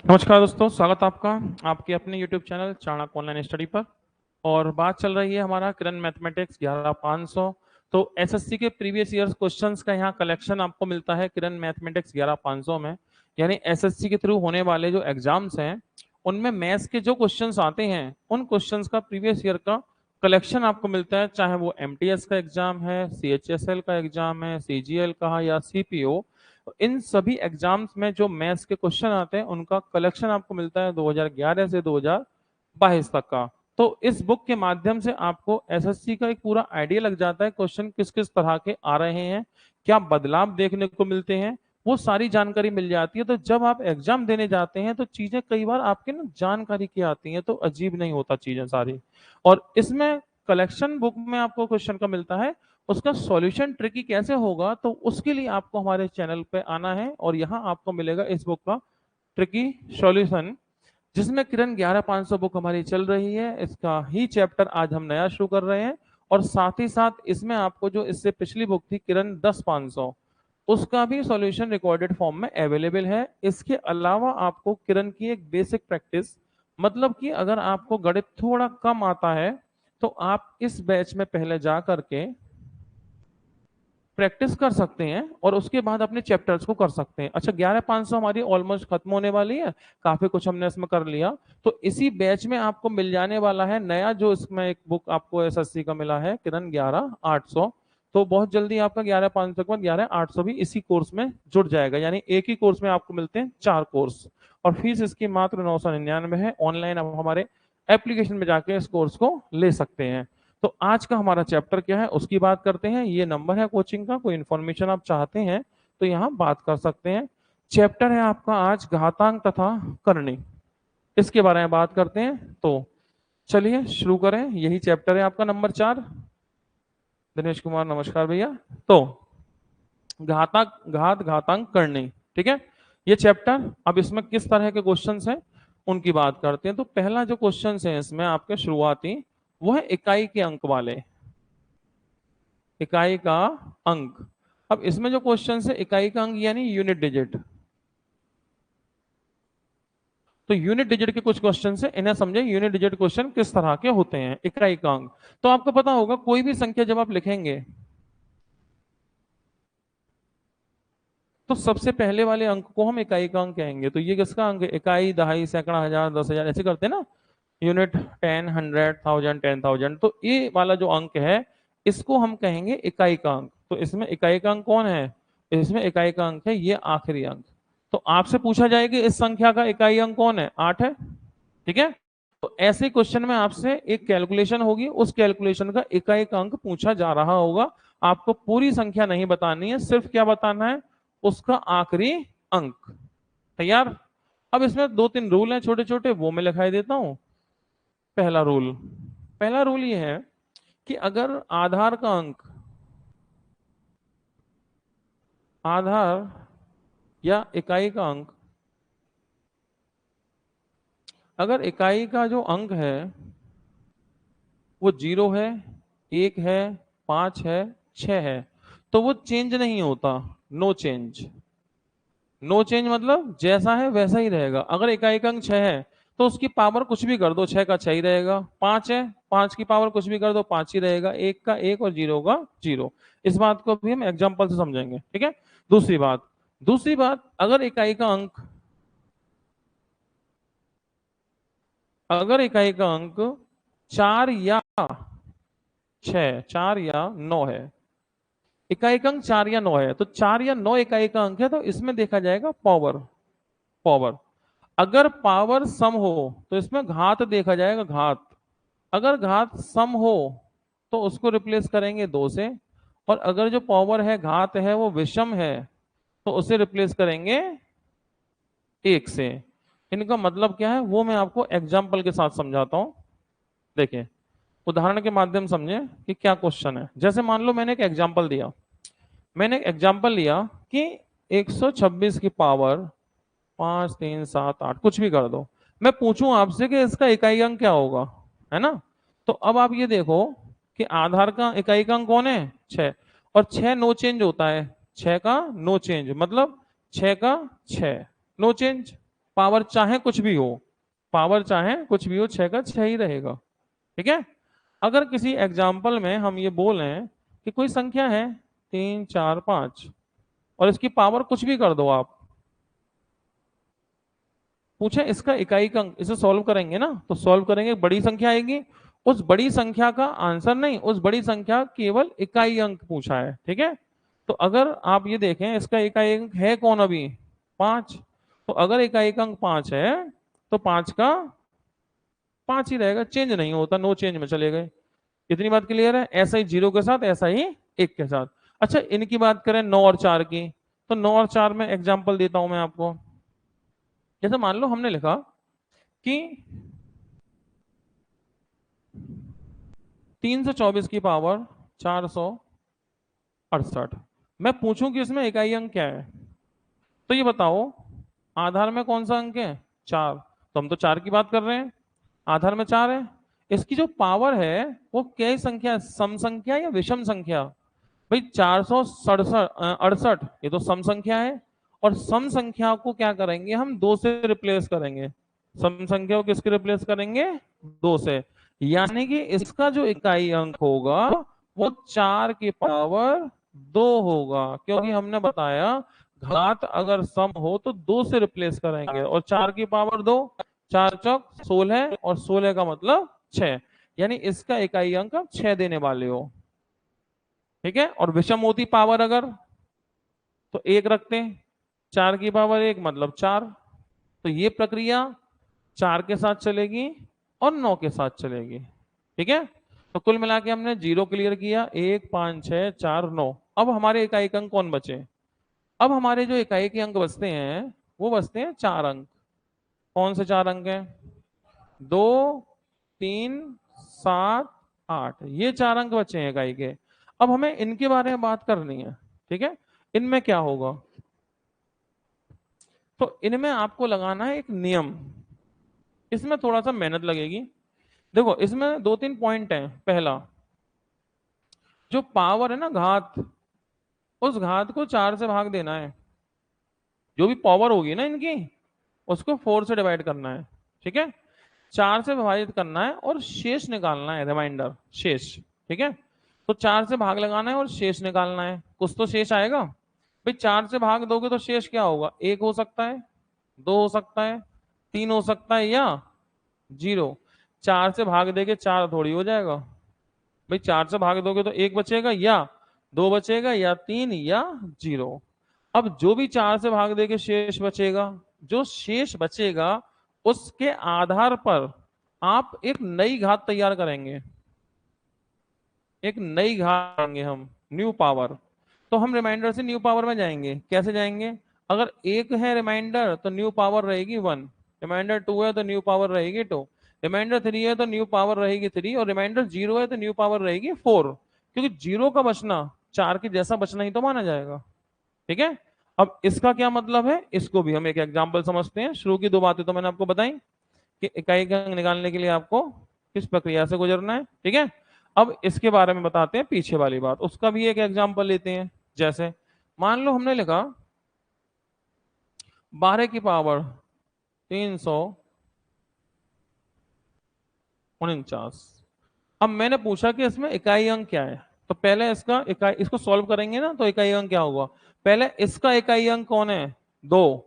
नमस्कार दोस्तों, स्वागत है आपका आपके अपने YouTube channel Chanakya online study पर। और बात चल रही है हमारा किरण मैथमेटिक्स 11500। तो एसएससी के प्रीवियस ईयर्स क्वेश्चंस का यहाँ कलेक्शन आपको मिलता है किरण मैथमेटिक्स 11500 में। यानी एसएससी के थ्रू होने वाले जो एग्जाम्स हैं उनमें मैथ्स के जो क्वेश्चंस आते हैं उन क्वेश्चंस का प्रीवियस ईयर का कलेक्शन आपको मिलता है, चाहे वो एमटीएस का एग्जाम है, सीएचएसएल का एग्जाम है, सीजीएल का या सीपीओ। इन सभी एग्जाम्स में जो मैथ्स के क्वेश्चन आते हैं उनका कलेक्शन आपको मिलता है 2011 से 2022 तक का। तो इस बुक के माध्यम से आपको एसएससी का एक पूरा आइडिया लग जाता है क्वेश्चन किस किस तरह के आ रहे हैं, क्या बदलाव देखने को मिलते हैं, वो सारी जानकारी मिल जाती है। तो जब आप एग्जाम देने जाते हैं तो चीजें कई बार आपके ना जानकारी की आती हैं, तो अजीब नहीं होता चीजें सारी। और इसमें कलेक्शन बुक में आपको क्वेश्चन का मिलता है, उसका सॉल्यूशन ट्रिकी कैसे होगा, तो उसके लिए आपको हमारे चैनल पे आना है और यहाँ आपको मिलेगा इस बुक का ट्रिकी सॉल्यूशन, जिसमें किरण 11500 बुक हमारी चल रही है। इसका ही चैप्टर आज हम नया शुरू कर रहे हैं। और साथ ही साथ इसमें आपको जो इससे पिछली बुक थी किरण 10500, उसका भी सॉल्यूशन रिकॉर्डेड फॉर्म में अवेलेबल है। इसके अलावा आपको किरण की एक बेसिक प्रैक्टिस, मतलब कि अगर आपको गणित थोड़ा कम आता है तो आप इस बैच में पहले जा करके प्रैक्टिस कर सकते हैं और उसके बाद अपने चैप्टर्स को कर सकते हैं। अच्छा, 11500 हमारी ऑलमोस्ट खत्म होने वाली है, काफी कुछ हमने इसमें कर लिया। तो इसी बैच में आपको मिल जाने वाला है नया, जो इसमें एक बुक आपको एसएससी का मिला है किरण 11800। तो बहुत जल्दी आपका 11500 के बाद 11800 भी इसी कोर्स में जुड़ जाएगा। यानी एक ही कोर्स में आपको मिलते हैं 4 कोर्स। और फीस इसकी मात्र 999 है। ऑनलाइन आप हमारे एप्लीकेशन में जाके इस कोर्स को ले सकते हैं। तो आज का हमारा चैप्टर क्या है उसकी बात करते हैं। ये नंबर है कोचिंग का, कोई इन्फॉर्मेशन आप चाहते हैं तो यहाँ बात कर सकते हैं। चैप्टर है आपका आज घातांक तथा करनी, इसके बारे में बात करते हैं। तो चलिए शुरू करें। यही चैप्टर है आपका नंबर 4। दिनेश कुमार, नमस्कार भैया। तो घातांक करनी, ठीक है, ये चैप्टर। अब इसमें किस तरह के क्वेश्चंस हैं उनकी बात करते हैं। तो पहला जो क्वेश्चन है इसमें आपके शुरुआती, वो है इकाई के अंक वाले, इकाई का अंक। अब इसमें जो क्वेश्चन है इकाई का अंक यानी यूनिट डिजिट। तो यूनिट डिजिट के कुछ क्वेश्चन है, इन्हें समझे। यूनिट डिजिट क्वेश्चन किस तरह के होते हैं, इकाई का अंक। तो आपको पता होगा कोई भी संख्या जब आप लिखेंगे तो सबसे पहले वाले अंक को हम इकाई का अंक कहेंगे। तो ये किसका अंक है? इकाई, दहाई, सैकड़ा, हजार, 10,000 ऐसे करते हैं ना। यूनिट 10, 100, 1000, 10,000। तो ये वाला जो अंक है इसको हम कहेंगे इकाई का अंक। तो इसमें इकाई का अंक कौन है? इसमें इकाई का अंक है ये आखिरी अंक। तो आपसे पूछा जाए कि इस संख्या का इकाई अंक कौन है? 8 है, ठीक है। तो ऐसे क्वेश्चन में आपसे एक कैलकुलेशन होगी, उस कैलकुलेशन का इकाई का अंक पूछा जा रहा होगा। आपको पूरी संख्या नहीं बतानी है, सिर्फ क्या बताना है? उसका आखिरी अंक। तैयार? अब इसमें 2-3 रूल हैं छोटे छोटे, वो मैं लिखाई देता हूं। पहला रूल ये है कि अगर आधार या इकाई का अंक, अगर इकाई का जो अंक है वो 0 है, 1 है, 5 है, 6 है, तो वो चेंज नहीं होता। No change. नो चेंज मतलब जैसा है वैसा ही रहेगा। अगर इकाई का अंक 6 है तो उसकी पावर कुछ भी कर दो, 6 का 6 ही रहेगा। 5 है, 5 की पावर कुछ भी कर दो, 5 ही रहेगा। 1 का 1 और 0 का 0। इस बात को भी हम एग्जाम्पल से समझेंगे, ठीक है। दूसरी बात, अगर इकाई का अंक 4 या 6, 4 या 9 है, इकाई का अंक 4 या 9 है, तो 4 या 9 इकाई का अंक है, तो इसमें देखा जाएगा पावर। पावर अगर पावर सम हो तो इसमें घात देखा जाएगा, घात। अगर घात सम हो तो उसको रिप्लेस करेंगे 2 से। और अगर जो पावर है, घात है, वो विषम है तो उसे रिप्लेस करेंगे 1 से। इनका मतलब क्या है वो मैं आपको एग्जाम्पल के साथ समझाता हूं। देखिए, उदाहरण के माध्यम समझे कि क्या क्वेश्चन है। जैसे मान लो मैंने एक एग्जाम्पल लिया कि 126 की पावर 5, 3, 7, 8 कुछ भी कर दो। मैं पूछूं आपसे कि इसका इकाई अंक क्या होगा, है ना। तो अब आप ये देखो कि आधार का इकाई का अंक कौन है? 6। और 6 नो चेंज होता है। 6 का नो चेंज मतलब 6 का 6 नो चेंज। पावर चाहे कुछ भी हो, पावर चाहे कुछ भी हो, 6 का 6 ही रहेगा। ठीक है। अगर किसी एग्जाम्पल में हम ये बोलें कि कोई संख्या है 3 4 5 और इसकी पावर कुछ भी कर दो आप, पूछे इसका इकाई का अंक, इसे सॉल्व करेंगे ना, तो सॉल्व करेंगे बड़ी संख्या आएगी, उस बड़ी संख्या का आंसर नहीं, उस बड़ी संख्या केवल इकाई अंक पूछा है। ठीक है। तो अगर आप ये देखें इसका इकाई अंक है कौन अभी, 5, तो अगर इकाई अंक 5 है तो 5 का 5 ही रहेगा, चेंज नहीं होता, नो चेंज में चले गए। इतनी बात क्लियर है। ऐसा ही 0 के साथ, ऐसा ही 1 के साथ। अच्छा इनकी बात करें 9 और 4 की, तो 9 और 4 में एग्जाम्पल देता हूं मैं आपको। जैसे मान लो हमने लिखा कि 324 की पावर 468, मैं पूछूं कि इसमें इकाई अंक क्या है, तो ये बताओ आधार में कौन सा अंक है, 4, तो हम तो 4 की बात कर रहे हैं, आधार में 4 है। इसकी जो पावर है वो क्या संख्या है, सम संख्या या विषम संख्या, भाई 468 ये तो सम संख्या है, और सम संख्या को क्या करेंगे हम, 2 से रिप्लेस करेंगे। सम संख्या को किसके रिप्लेस करेंगे, 2 से, यानी कि इसका जो इकाई अंक होगा वो 4 की पावर 2 होगा, क्योंकि हमने बताया घात अगर सम हो तो 2 से रिप्लेस करेंगे, और 4 की पावर 2, 4 चौक 16, और 16 का मतलब 6, यानी इसका इकाई अंक आप 6 देने वाले हो। ठीक है। और विषम होती पावर अगर, तो 1 रखते हैं, 4 की पावर 1 मतलब 4, तो ये प्रक्रिया 4 के साथ चलेगी और 9 के साथ चलेगी। ठीक है। तो कुल मिला के हमने 0 क्लियर किया, 1 5 6 4 9। अब हमारे इकाई अंक कौन बचे, अब हमारे जो इकाई के अंक बचते हैं वो बचते हैं 4 अंक। कौन से 4 अंक हैं, 2 3 7 8, ये 4 अंक बचे हैं इकाई के। अब हमें इनके बारे में बात करनी है। ठीक है। इनमें क्या होगा, तो इनमें आपको लगाना है एक नियम, इसमें थोड़ा सा मेहनत लगेगी। देखो इसमें 2 3 पॉइंट हैं। पहला, जो पावर है ना घात, उस घात को 4 से भाग देना है, जो भी पावर होगी ना इनकी उसको 4 से डिवाइड करना है। ठीक है। 4 से विभाजित करना है और शेष निकालना है, रिमाइंडर शेष। ठीक है। तो 4 से भाग लगाना है और शेष निकालना है, कुछ तो शेष आएगा। भाई 4 से भाग दोगे तो शेष क्या होगा, 1 हो सकता है, 2 हो सकता है, 3 हो सकता है, या 0। 4 से भाग देके 4 थोड़ी हो जाएगा, भाई 4 से भाग दोगे तो 1 बचेगा, या 2 बचेगा, या 3, या 0। अब जो भी 4 से भाग देके शेष बचेगा, जो शेष बचेगा उसके आधार पर आप एक नई घात तैयार करेंगे, एक नई घात करेंगे हम, न्यू पावर। तो हम रिमाइंडर से न्यू पावर में जाएंगे, कैसे जाएंगे, अगर 1 है रिमाइंडर तो न्यू पावर रहेगी 1, रिमाइंडर 2 है तो न्यू पावर रहेगी 2, रिमाइंडर 3 है तो न्यू पावर रहेगी 3, और रिमाइंडर 0 है तो न्यू पावर रहेगी 4, क्योंकि 0 का बचना 4 के जैसा बचना ही तो माना जाएगा। ठीक है। अब इसका क्या मतलब है, इसको भी हम एक एग्जांपल समझते हैं। शुरू की 2 बातें तो मैंने आपको बताई कि इकाई का अंक निकालने के लिए आपको किस प्रक्रिया से गुजरना है। ठीक है। अब इसके बारे में बताते हैं पीछे वाली बात, उसका भी एक एग्जांपल लेते हैं। जैसे मान लो हमने लिखा 12 की पावर 349। अब मैंने पूछा कि इसमें इकाई अंक क्या है, तो पहले इसका इकाई, इसको सॉल्व करेंगे ना, तो इकाई अंक क्या होगा, पहले इसका इकाई अंक कौन है, 2।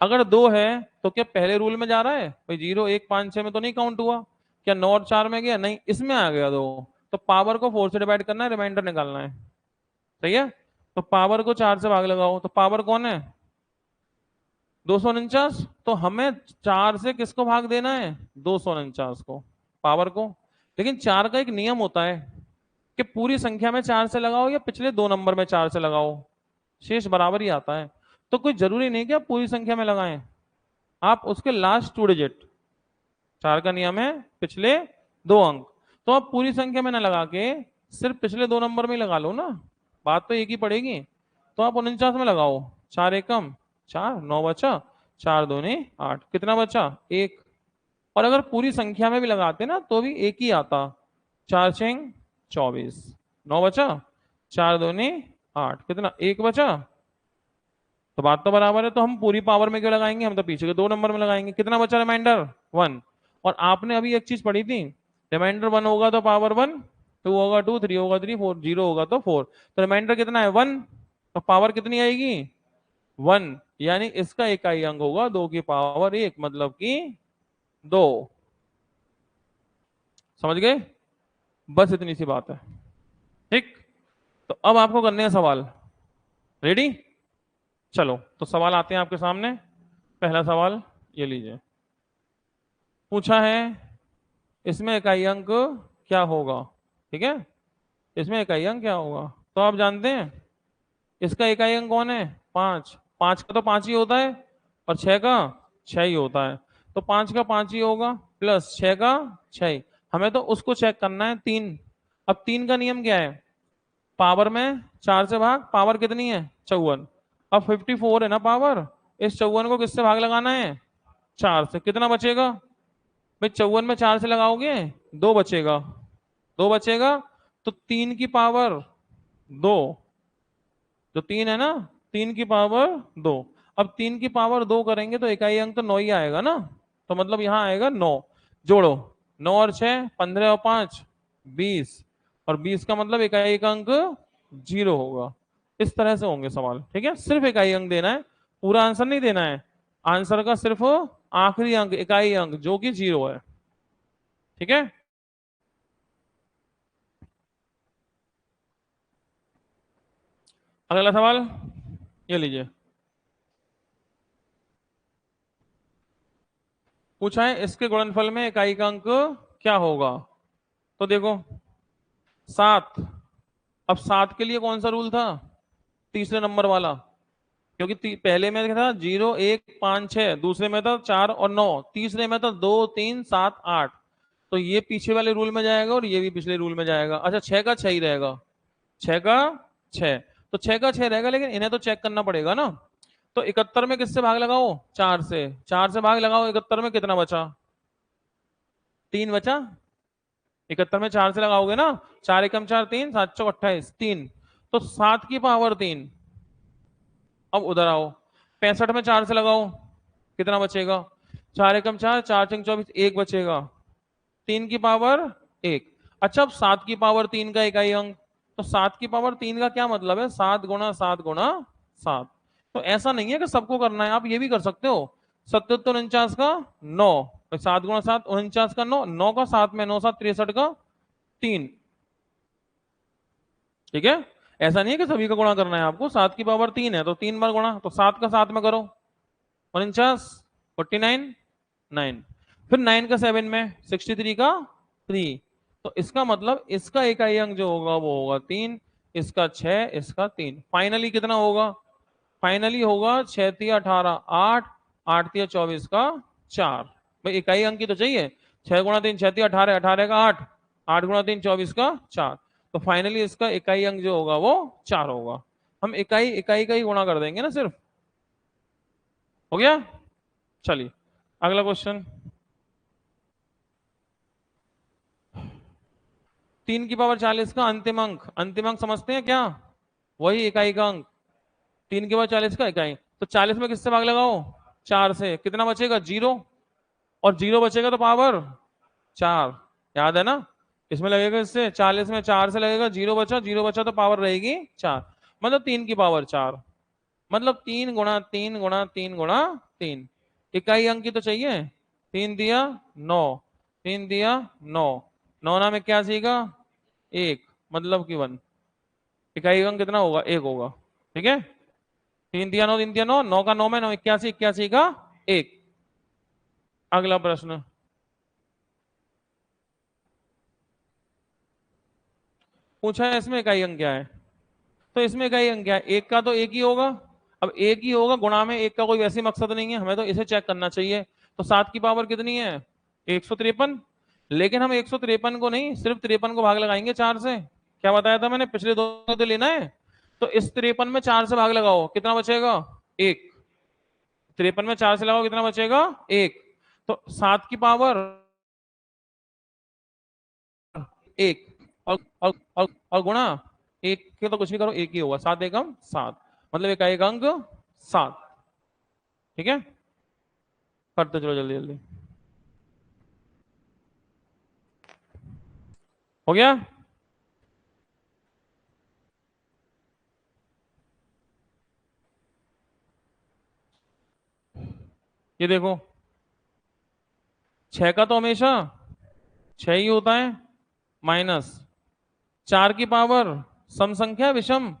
अगर 2 है तो क्या पहले रूल में जा रहा है, भाई 0 1 5 6 में तो नहीं काउंट हुआ, क्या 9 और 4 में गया, नहीं, इसमें आ गया 2, तो पावर को 4 से डिवाइड करना है, रिमाइंडर निकालना है। सही है। तो पावर को 4 से भाग लगाओ, तो पावर कौन है, 249, तो हमें 4 से किसको भाग देना है, 249 को, पावर को। लेकिन 4 का एक नियम होता है कि पूरी संख्या में 4 से लगाओ या पिछले 2 नंबर में 4 से लगाओ, शेष बराबर ही आता है। तो कोई जरूरी नहीं कि आप पूरी संख्या में लगाएं, आप उसके लास्ट 2 डिजिट, 4 का नियम है पिछले 2 अंक, तो आप पूरी संख्या में ना लगा के सिर्फ पिछले 2 नंबर में ही लगा लो ना, बात तो एक ही पड़ेगी। तो आप 49 में लगाओ, 4 एकम 4, 9 बचा, 4 दूनी 8, कितना बचा 1। और अगर पूरी संख्या में भी लगाते ना तो भी एक ही आता, 4 6 24, 9 बचा, 4 दूनी 8, कितना 1 बचा, तो बात तो बराबर है, तो हम पूरी पावर में क्यों लगाएंगे, हम तो पीछे के 2 नंबर में लगाएंगे। कितना बचा रिमाइंडर 1। और आपने अभी एक चीज पढ़ी थी, रिमाइंडर 1 होगा तो पावर 1, 2 होगा 2, 3 होगा 3, 4 0 होगा तो 4। तो रिमाइंडर कितना है 1, तो पावर कितनी आएगी 1, यानी इसका इकाई अंक होगा 2 की पावर 1, मतलब कि 2। समझ गए, बस इतनी सी बात है। ठीक, तो अब आपको करने हैं सवाल। रेडी, चलो तो सवाल आते हैं आपके सामने। पहला सवाल ये लीजिए, पूछा है इसमें इकाई अंक क्या होगा। ठीक है, इसमें इकाई अंक क्या होगा, तो आप जानते हैं इसका इकाई अंक कौन है 5। 5 का तो 5 ही होता है, और 6 का 6 ही होता है। तो 5 का 5 ही होगा, प्लस 6 का 6 ही। हमें तो उसको चेक करना है 3। अब 3 का नियम क्या है, पावर में 4 से भाग, पावर कितनी है 54। अब 54 है ना पावर, इस 54 को किससे भाग लगाना है 4 से, कितना बचेगा भाई, 54 में 4 से लगाओगे 2 बचेगा, 2 बचेगा, तो 3 की पावर 2, जो 3 है ना, 3 की पावर 2। अब 3 की पावर 2 करेंगे तो इकाई अंक तो 9 ही आएगा ना, तो मतलब यहां आएगा 9। जोड़ो, 9 और 6 15 और 5 20, और 20 का मतलब इकाई का अंक 0 होगा। इस तरह से होंगे सवाल। ठीक है, सिर्फ इकाई अंक देना है, पूरा आंसर नहीं देना है, आंसर का सिर्फ आखिरी अंक इकाई अंक जो कि 0 है। ठीक है, अगला सवाल ये लीजिए, पूछा है इसके गुणनफल में इकाई का अंक क्या होगा। तो देखो 7, अब 7 के लिए कौन सा रूल था, तीसरे नंबर वाला, क्योंकि पहले में क्या था 0 1 5 6, दूसरे में था 4 और 9, तीसरे में था 2 3 7 8। तो ये पीछे वाले रूल में जाएगा और ये भी पिछले रूल में जाएगा। अच्छा 6 का 6 ही रहेगा, 6 का 6, तो 6 का 6 रहेगा, लेकिन इन्हें तो चेक करना पड़ेगा ना। तो 71 में किससे भाग लगाओ 4 से, 4 से भाग लगाओ 71 में, कितना बचा 3 बचा। 71 में 4 से लगाओगे ना, 4 एकम 4 3, 7 चौक 28 3, तो 7 की पावर 3। अब उधर आओ, 65 में 4 से लगाओ, कितना बचेगा, 4 एकम 4, 4 चंग 24, 1 बचेगा, 3 की पावर 1। अच्छा अब 7 की पावर 3 का इकाई अंक, तो 7 की पावर 3 का क्या मतलब है, 7 गुणा 7 गुणा 7। तो ऐसा नहीं है कि सबको करना है, आप ये भी कर सकते हो, 77 49 का 9, 7 गुणा 7 49 का 9, 9 का 7 में 9 7 63 का 3। ठीक है, ऐसा नहीं है कि सभी का गुणा करना है आपको, 7 की पावर 3 है तो 3 बार गुणा, तो 7 का 7 में करो 49 49 9, फिर 9 का 7 में 63 का 3। तो इसका मतलब इसका इकाई अंक जो होगा वो होगा 3, इसका 6, इसका 3। फाइनली कितना होगा, फाइनली होगा 6 3 18 8, 8 3 24 का 4। भाई इकाई अंक की तो चाहिए, 6 गुणा 3 6 3 18, 18 का 8, 8 गुणा 3 24 का 4। तो फाइनली इसका इकाई अंक जो होगा वो 4 होगा। हम इकाई इकाई का ही गुणा कर देंगे ना सिर्फ, हो गया। चलिए अगला क्वेश्चन, 3 की पावर 40 का अंतिम अंक, अंतिम अंक समझते हैं क्या, वही इकाई का अंक, 3 की पावर 40 का इकाई। तो 40 में किससे भाग लगाओ 4 से, कितना बचेगा 0, और 0 बचेगा तो पावर 4, याद है ना। इसमें लगेगा, इससे 40 में 4 से लगेगा, 0 बचा, 0 बचा तो पावर रहेगी 4, मतलब 3 की पावर 4, मतलब 3 गुणा 3 गुणा 3 गुणा 3। इकाई अंक की तो चाहिए, 3 दिया 9, 3 दिया 9, 9 ना में क्या सीखा 1, मतलब कि 1। इकाई अंक कितना होगा 1 होगा। ठीक है, 3 दिया 9, 3 दिया 9, 9 का 9 में 9 81, 81 का 1। अगला प्रश्न, पूछा है इसमें इकाई अंक क्या है। तो इसमें इकाई अंक क्या है, एक का तो एक ही होगा। अब एक ही होगा, गुणा में एक का कोई वैसे मकसद नहीं है, हमें तो इसे चेक करना चाहिए। तो 7 की पावर कितनी है 153, लेकिन हम 153 को नहीं, सिर्फ 53 को भाग लगाएंगे 4 से। क्या बताया था मैंने, पिछले दो तो लेना है। तो इस 53 में 4 से भाग लगाओ, कितना बचेगा 1, 53 में 4 से लगाओ कितना बचेगा 1। तो 7 की पावर 1, और गुणा 1 के तो कुछ भी करो 1 ही होगा, 7 एकम 7, मतलब इकाई का अंक 7। ठीक है, करते चलो जल्दी जल्दी। हो गया? ये देखो, 6 का तो हमेशा 6 ही होता है, माइनस 4 की पावर सम संख्या विषम।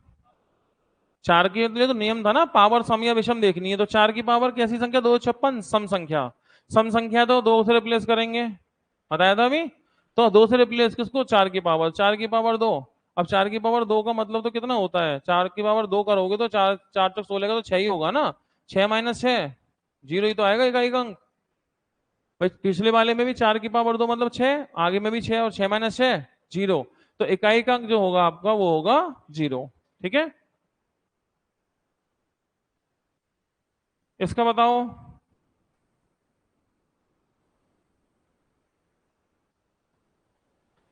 4 के लिए तो नियम था ना, पावर सम या विषम देखनी है, तो 4 की पावर कैसी संख्या, 256 सम संख्या। सम संख्या तो 2 से रिप्लेस करेंगे, बताया था अभी। तो 2 से रिप्लेस किसको, 4 की पावर, 4 की पावर 2। अब 4 की पावर 2 का मतलब तो कितना होता है, 4 की पावर 2 करोगे तो 4 4 तक 16 का तो 6 ही होगा ना। 6 माइनस 6 जीरो ही तो आएगा, इकाई अंक। भाई पिछले वाले में भी 4 की पावर 2 मतलब 6, आगे में भी 6, और 6 माइनस 6 जीरो। तो इकाई का अंक जो होगा आपका वो होगा 0। ठीक है, इसका बताओ।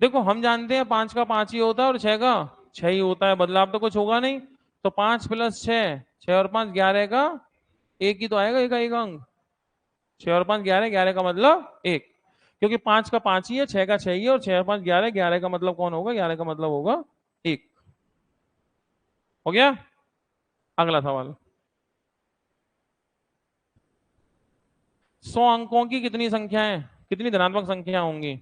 देखो हम जानते हैं 5 का 5 ही होता है और 6 का 6 ही होता है, बदलाव तो कुछ होगा नहीं। तो 5 प्लस 6, 6 और 5 11 का एक ही तो आएगा इकाई का अंक। 6 और 5 11, 11 का मतलब 1, क्योंकि 5 का 5 ही है, 6 का 6 ही है, और 6 और 5 11, 11 का मतलब कौन होगा, 11 का मतलब होगा 1। हो गया, अगला सवाल। 100 अंकों की कितनी संख्याएं, कितनी धनात्मक संख्या होंगी?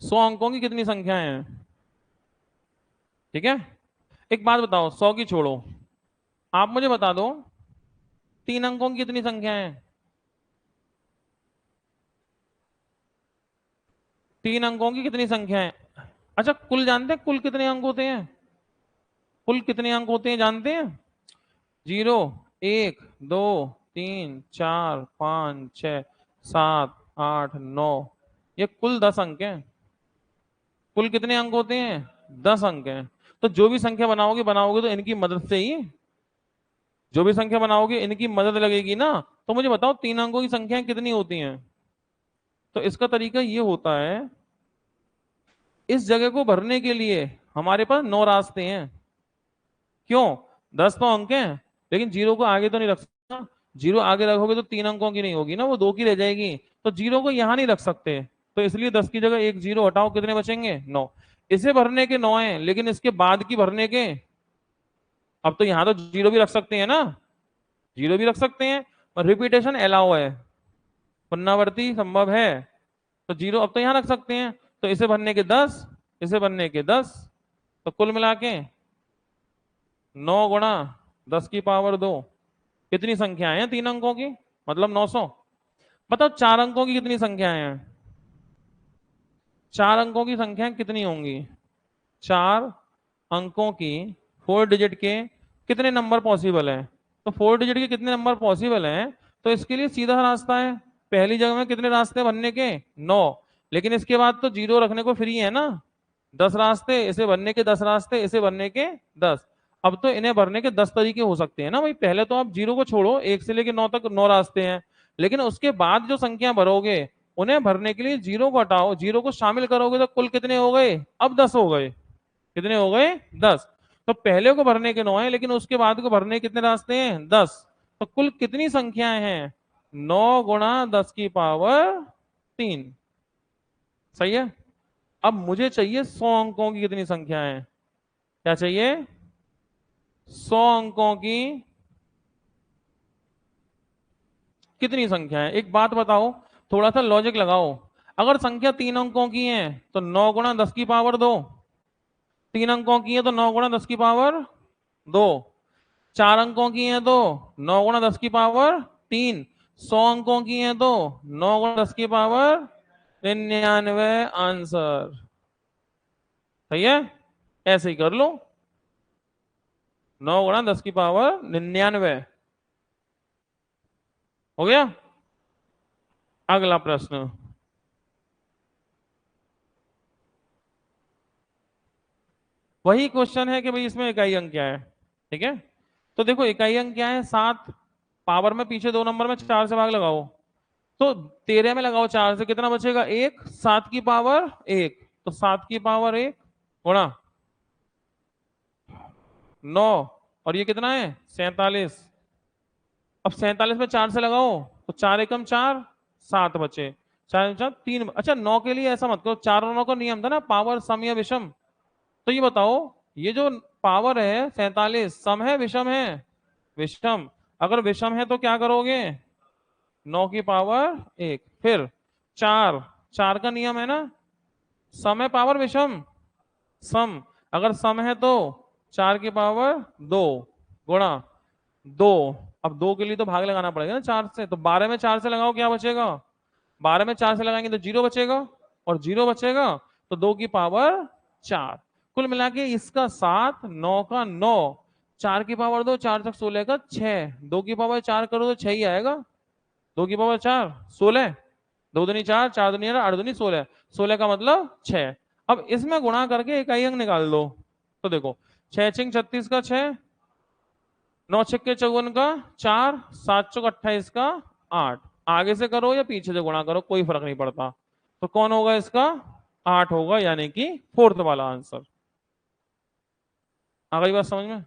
100 अंकों की कितनी संख्याएं हैं? ठीक है, एक बात बताओ, 100 की छोड़ो, आप मुझे बता दो 3 अंकों की कितनी संख्याएं हैं? 3 अंकों की कितनी संख्याएं? अच्छा, कुल जानते हैं कुल कितने अंक होते हैं? कुल कितने अंक होते हैं जानते हैं? 0, 1, 2, 3, 4, 5, 6, 7, 8, 9, ये कुल 10 अंक हैं। कुल कितने अंक होते हैं? 10 अंक हैं। तो जो भी संख्या बनाओगे बनाओगे तो इनकी मदद से ही, जो भी संख्या बनाओगे इनकी मदद लगेगी ना। तो मुझे बताओ 3 अंकों की संख्याएं कितनी होती हैं? तो इसका तरीका ये होता है, इस जगह को भरने के लिए हमारे पास 9 रास्ते हैं। क्यों? 10 तो अंक हैं, लेकिन जीरो को आगे तो नहीं रख सकता। जीरो आगे रखोगे तो 3 अंकों की नहीं होगी ना, वो 2 की रह जाएगी। तो जीरो को यहां नहीं रख सकते, तो इसलिए 10 की जगह एक जीरो हटाओ, कितने बचेंगे? 9। इसे भरने के 9 हैं, लेकिन इसके बाद की भरने के, अब तो यहां तो जीरो भी रख सकते हैं ना, जीरो भी रख सकते हैं, और रिपीटेशन अलाउ है, पुनरावृत्ति संभव है। तो जीरो अब तो यहां रख सकते हैं। तो इसे भरने के 10, इसे भरने के 10, तो कुल मिला के 9 गुणा 10 की पावर 2, कितनी संख्याएं हैं 3 अंकों की, मतलब 900। बताओ 4 अंकों की कितनी संख्याएं हैं? 4 अंकों की संख्या कितनी होंगी? 4 अंकों की 4 डिजिट के कितने नंबर पॉसिबल है? तो 4 डिजिट के कितने नंबर पॉसिबल हैं? तो इसके लिए सीधा रास्ता है, पहली जगह में कितने रास्ते बनने के? 9। लेकिन इसके बाद तो जीरो रखने को फ्री है ना, 10 रास्ते, इसे भरने के 10 रास्ते, इसे भरने के 10। अब तो इन्हें भरने के 10 तरीके हो सकते हैं ना भाई। पहले तो आप जीरो को छोड़ो, 1 से लेके 9 तक 9 रास्ते हैं, लेकिन उसके बाद जो संख्या भरोगे उन्हें भरने के लिए जीरो को हटाओ, जीरो को शामिल करोगे तो कुल कितने हो गए? अब 10 हो गए। कितने हो गए? 10। तो पहले को भरने के 9 है, लेकिन उसके बाद को भरने के कितने रास्ते हैं? 10। तो कुल कितनी संख्याएं हैं? 9 गुणा 10 की पावर 3। सही है। अब मुझे चाहिए 100 अंकों की कितनी संख्या है? क्या चाहिए? 100 अंकों की कितनी संख्या है? एक बात बताओ, थोड़ा सा लॉजिक लगाओ। अगर संख्या 3 अंकों की है तो 9 गुणा 10 की पावर 2, 3 अंकों की है तो 9 गुणा 10 की पावर 2, 4 अंकों की है तो 9 गुणा 10 की पावर 3, 100 अंकों की है तो 9 गुणा 10 की पावर 99। आंसर सही है, ऐसे ही कर लो, 9 गुणा 10 की पावर 99। हो गया, अगला प्रश्न। वही क्वेश्चन है कि भाई इसमें इकाई अंक क्या है। ठीक है, तो देखो इकाई अंक क्या है, 7। पावर में पीछे 2 नंबर में 4 से भाग लगाओ, तो 13 में लगाओ 4 से, कितना बचेगा? 1। 7 की पावर 1, तो 7 की पावर 1 गुणा 9 और ये कितना है 47। अब 47 में 4 से लगाओ तो 4 एकम 4, 7 बचे, 4 4 3। अच्छा 9 के लिए ऐसा मत करो, 4 और 9 का नियम था ना पावर सम या विषम। तो ये बताओ ये जो पावर है 47 सम है विषम है? विषम। अगर विषम है तो क्या करोगे 9 की पावर 1। फिर 4, 4 का नियम है ना सम है पावर विषम सम। अगर सम है तो 4 की पावर 2 गुणा 2। अब 2 के लिए तो भाग लगाना पड़ेगा ना 4 से, तो 12 में 4 से लगाओ क्या बचेगा, 12 में 4 से लगाएंगे तो 0 बचेगा, और 0 बचेगा तो 2 की पावर 4। कुल मिला के इसका 7, 9 का 9, 4 की पावर 2, 4 तक 16 का 6, 2 की पावर 4 करो तो 6 ही आएगा। 2 की पावर 4 16, 2 दूनी 4, 4 दूनी 8 दूनी 16, 16 का मतलब 6। अब इसमें गुणा करके इकाई अंक निकाल दो। तो देखो 6 छिंग 36 का 6, 9 छक्के 54 का 4, 7 चौक 28 का 8। आगे से करो या पीछे से गुणा करो कोई फर्क नहीं पड़ता। तो कौन होगा इसका 8 होगा, यानी कि फोर्थ वाला आंसर। आ गई बात समझ में?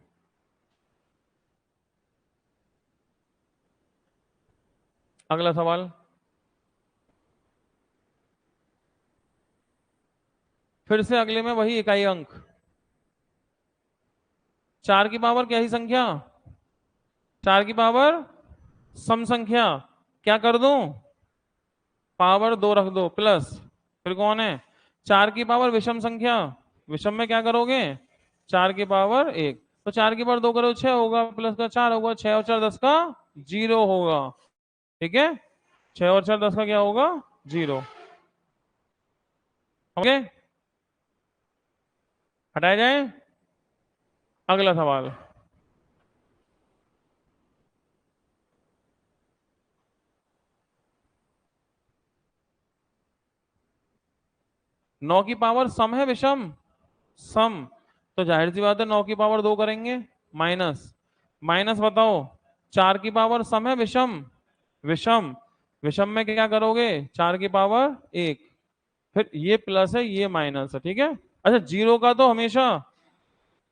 अगला सवाल। फिर से अगले में वही इकाई अंक। 4 की पावर क्या ही संख्या, 4 की पावर सम संख्या। क्या कर दूं पावर 2 रख दो प्लस। फिर कौन है 4 की पावर विषम संख्या, विषम में क्या करोगे 4 की पावर 1। तो 4 की पावर 2 करो 6 होगा, प्लस का 4 होगा, 6 और 4 10 का 0 होगा। ठीक है 6 और 4 10 का क्या होगा 0। ओके हटाया जाए। अगला सवाल। नौ की पावर सम है विषम सम। तो जाहिर सी बात है 9 की पावर 2 करेंगे माइनस, माइनस बताओ 4 की पावर सम है विषम विषम, विषम में क्या करोगे 4 की पावर 1। फिर ये प्लस है ये माइनस है, ठीक है। अच्छा जीरो का तो हमेशा,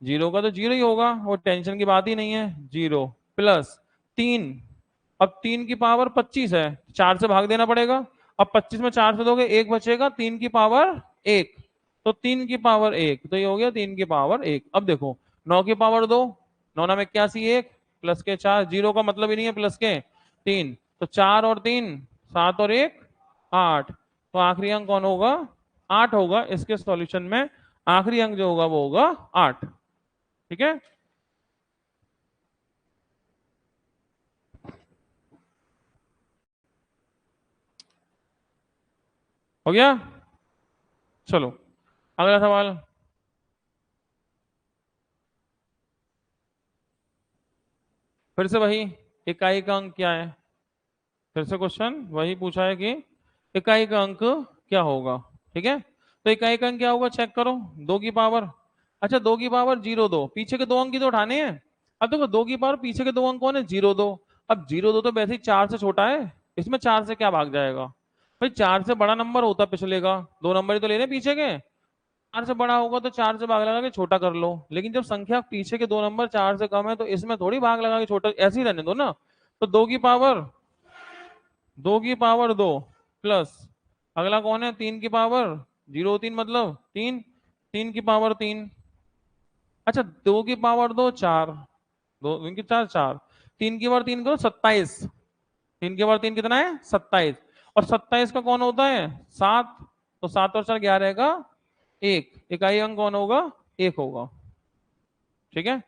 जीरो का तो जीरो ही होगा, वो टेंशन की बात ही नहीं है। Zero plus 3। अब 3 की पावर 25 है, 4 से भाग देना पड़ेगा। अब 25 में 4 से दोगे 1 बचेगा, 3 की पावर 1। तो 3 की पावर 1 तो ये हो गया 3 की पावर 1। अब देखो 9 की पावर 2, 9 नाम 81 1 प्लस के 4, जीरो का मतलब ही नहीं है प्लस के 3। तो 4 और 3 7 और 1 8। तो आखिरी अंक कौन होगा 8 होगा। इसके सॉल्यूशन में आखिरी अंक जो होगा वो होगा 8। ठीक है हो गया। चलो अगला सवाल। फिर से वही इकाई का अंक क्या है, फिर से क्वेश्चन वही पूछा है कि इकाई का अंक क्या होगा। ठीक है तो इकाई का अंक क्या होगा चेक करो 2 की पावर। अच्छा 2 की पावर 0 2, पीछे के दो अंक ही तो उठाने हैं। अब देखो 2 की पावर पीछे के दो अंक कौन है 0 2। अब 0 2 तो वैसे ही 4 से छोटा है, इसमें 4 से क्या भाग जाएगा भाई, 4 से बड़ा नंबर होता पिछले का, दो नंबर ही तो लेने पीछे के। 4 से बड़ा होगा तो 4 से भाग लगा के छोटा कर लो, लेकिन जब संख्या पीछे के दो नंबर 4 से कम है तो इसमें थोड़ी भाग लगा के छोटा, ऐसे ही रहने दो ना। तो 2 की पावर 2 प्लस अगला कौन है 3 की पावर 0 3 मतलब 3, 3 की पावर 3। अच्छा 2 की पावर 2 4, 2 2 की 4 4, 3 की पावर 3 करो 27, 3 की पावर 3 कितना है 27। और 27 का कौन होता है 7। तो 7 और 4 11 का 1, इकाई अंक कौन होगा 1 होगा। ठीक है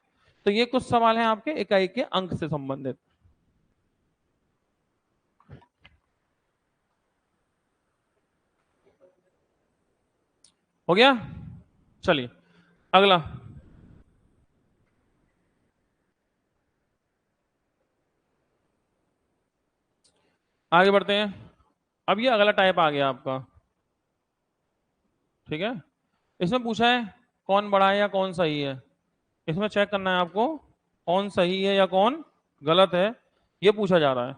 तो ये कुछ सवाल हैं आपके इकाई के अंक से संबंधित। हो गया चलिए अगला। आगे बढ़ते हैं। अब ये अगला टाइप आ गया आपका। ठीक है इसमें पूछा है कौन बड़ा है या कौन सही है। इसमें चेक करना है आपको कौन सही है या कौन गलत है, ये पूछा जा रहा है।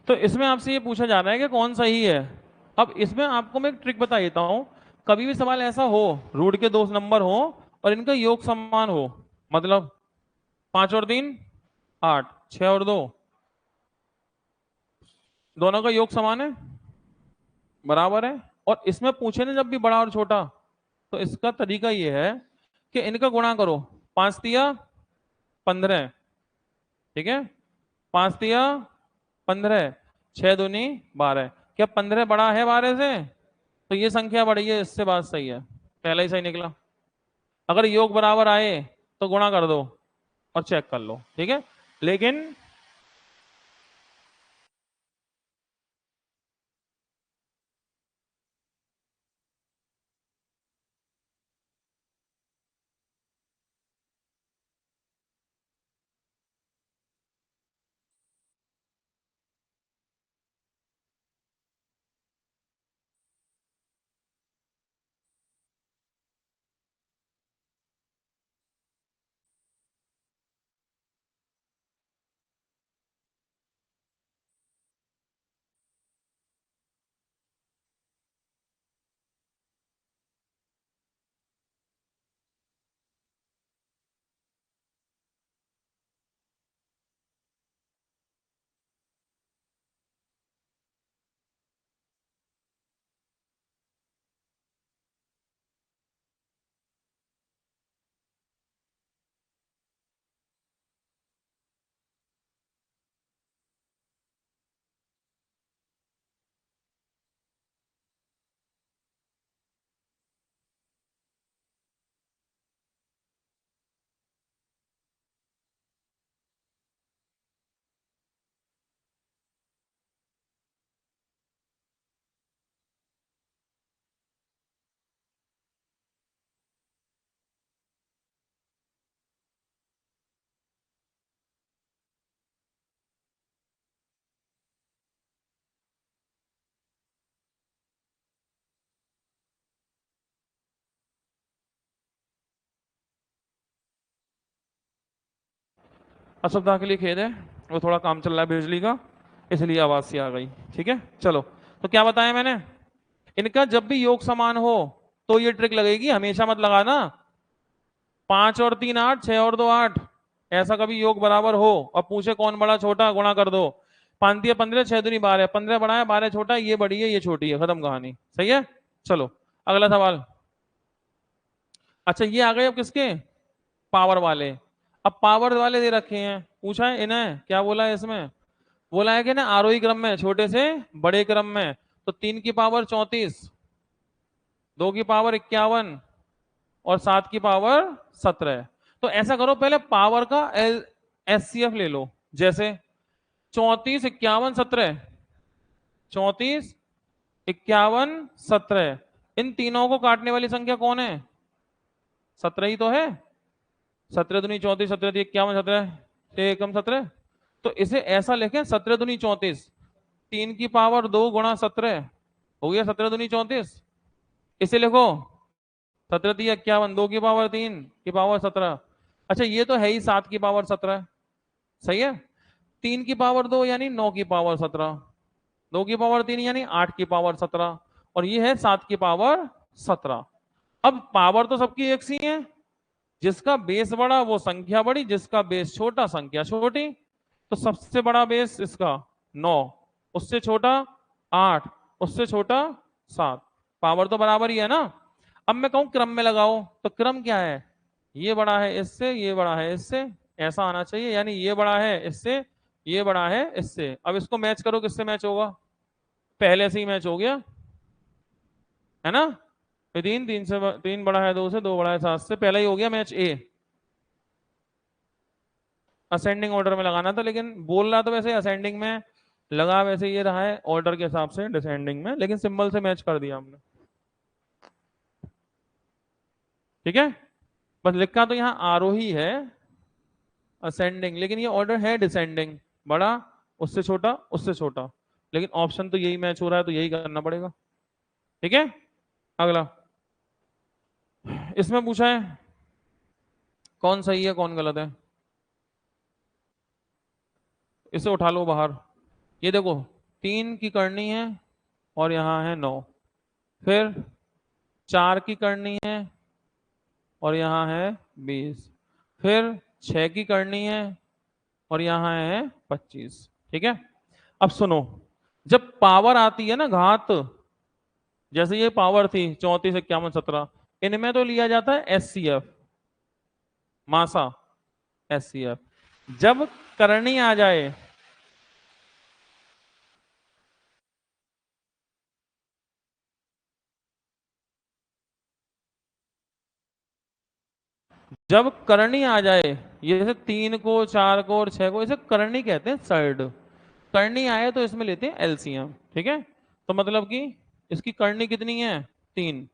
तो इसमें आपसे ये पूछा जा रहा है कि कौन सही है। अब इसमें आपको मैं एक ट्रिक बता देता हूं। कभी भी सवाल ऐसा हो, रूट के दो नंबर हो और इनका योग समान हो, मतलब 5 और 3 8, 6 और 2, दोनों का योग समान है, बराबर है, और इसमें पूछे ना जब भी बड़ा और छोटा, तो इसका तरीका ये है कि इनका गुणा करो। 5 तिया 15, ठीक है, 5 तिया 15, 6 दूनी 12। क्या 15 बड़ा है 12 से? तो ये संख्या बड़ी है, इससे बात सही है, पहला ही सही निकला। अगर योग बराबर आए तो गुणा कर दो और चेक कर लो, ठीक है। लेकिन असुविधा के लिए खेद है, वो थोड़ा काम चल रहा है बिजली का, इसलिए आवाज सी आ गई। ठीक है, चलो। तो क्या बताया मैंने, इनका जब भी योग समान हो तो ये ट्रिक लगेगी, हमेशा मत लगाना। 5 और 3 8, 6 और 2 8, ऐसा कभी योग बराबर हो और पूछे कौन बड़ा छोटा, गुणा कर दो। 5 तिया 15, 6 दूनी 12, 15 बड़ा है 12 छोटा है, ये बड़ी है ये छोटी है, खत्म कहानी। सही है, चलो अगला सवाल। अच्छा ये आ गए अब किसके, पावर वाले। अब पावर वाले दे रखे हैं, पूछा है इन्हें, क्या बोला है इसमें, बोला है कि ना आरोही क्रम में, छोटे से बड़े क्रम में। तो 3 की पावर 34, 2 की पावर 51 और 7 की पावर 17। तो ऐसा करो, पहले पावर का एचसीएफ ले लो। जैसे 34 51 17, 34 51 17, इन तीनों को काटने वाली संख्या कौन है, 17 ही तो है। 17 दूनी 34, 17 51 17 से एकम 17। तो इसे ऐसा लिखें, 17 दूनी 34, 3 की पावर 2 गुणा 17 हो गया 17 दूनी 34। इसे लिखो 17 तिया 51, 2 की पावर 3 की पावर 17। अच्छा ये तो है ही 7 की पावर 17, सही है। 3 की पावर 2 यानी 9 की पावर 17, 2 की पावर 3 यानी 8 की पावर 17, और ये है 7 की पावर 17। अब पावर तो सबकी एक सी है, जिसका बेस बड़ा वो संख्या बड़ी, जिसका बेस छोटा संख्या छोटी। तो सबसे बड़ा बेस इसका 9, उससे छोटा 8, उससे छोटा 7, पावर तो बराबर ही है ना। अब मैं कहूं क्रम में लगाओ, तो क्रम क्या है, ये बड़ा है इससे, ये बड़ा है इससे, ऐसा आना चाहिए। यानी ये बड़ा है इससे, ये बड़ा है इससे। अब इसको मैच करो, किससे मैच होगा, पहले से ही मैच हो गया है ना। तो 3 बड़ा है 2 से, 2 बड़ा है 7 से, पहला ही हो गया मैच ए। असेंडिंग ऑर्डर में लगाना था, लेकिन बोल रहा तो वैसे असेंडिंग में लगा, वैसे ये रहा है ऑर्डर के हिसाब से डिसेंडिंग में, लेकिन सिंबल से मैच कर दिया हमने। ठीक है, बस लिखा तो यहाँ आरोही है असेंडिंग, लेकिन ये ऑर्डर है डिसेंडिंग, बड़ा उससे छोटा उससे छोटा, लेकिन ऑप्शन तो यही मैच हो रहा है, तो यही करना पड़ेगा। ठीक है, अगला। इसमें पूछा है कौन सही है कौन गलत है, इसे उठा लो बाहर। ये देखो 3 की करनी है और यहाँ है 9, फिर 4 की करनी है और यहाँ है 20, फिर 6 की करनी है और यहाँ है 25। ठीक है, अब सुनो, जब पावर आती है ना घात, जैसे ये पावर थी 34, 51, 17, इनमें तो लिया जाता है एचसीएफ, मासा, एचसीएफ। जब करनी आ जाए, जब करनी आ जाए, ये जैसे 3 को, 4 को और 6 को, इसे करनी कहते हैं, सर्ड करनी आए तो इसमें लेते हैं एलसीएम। ठीक है, तो मतलब कि इसकी करनी कितनी है 3,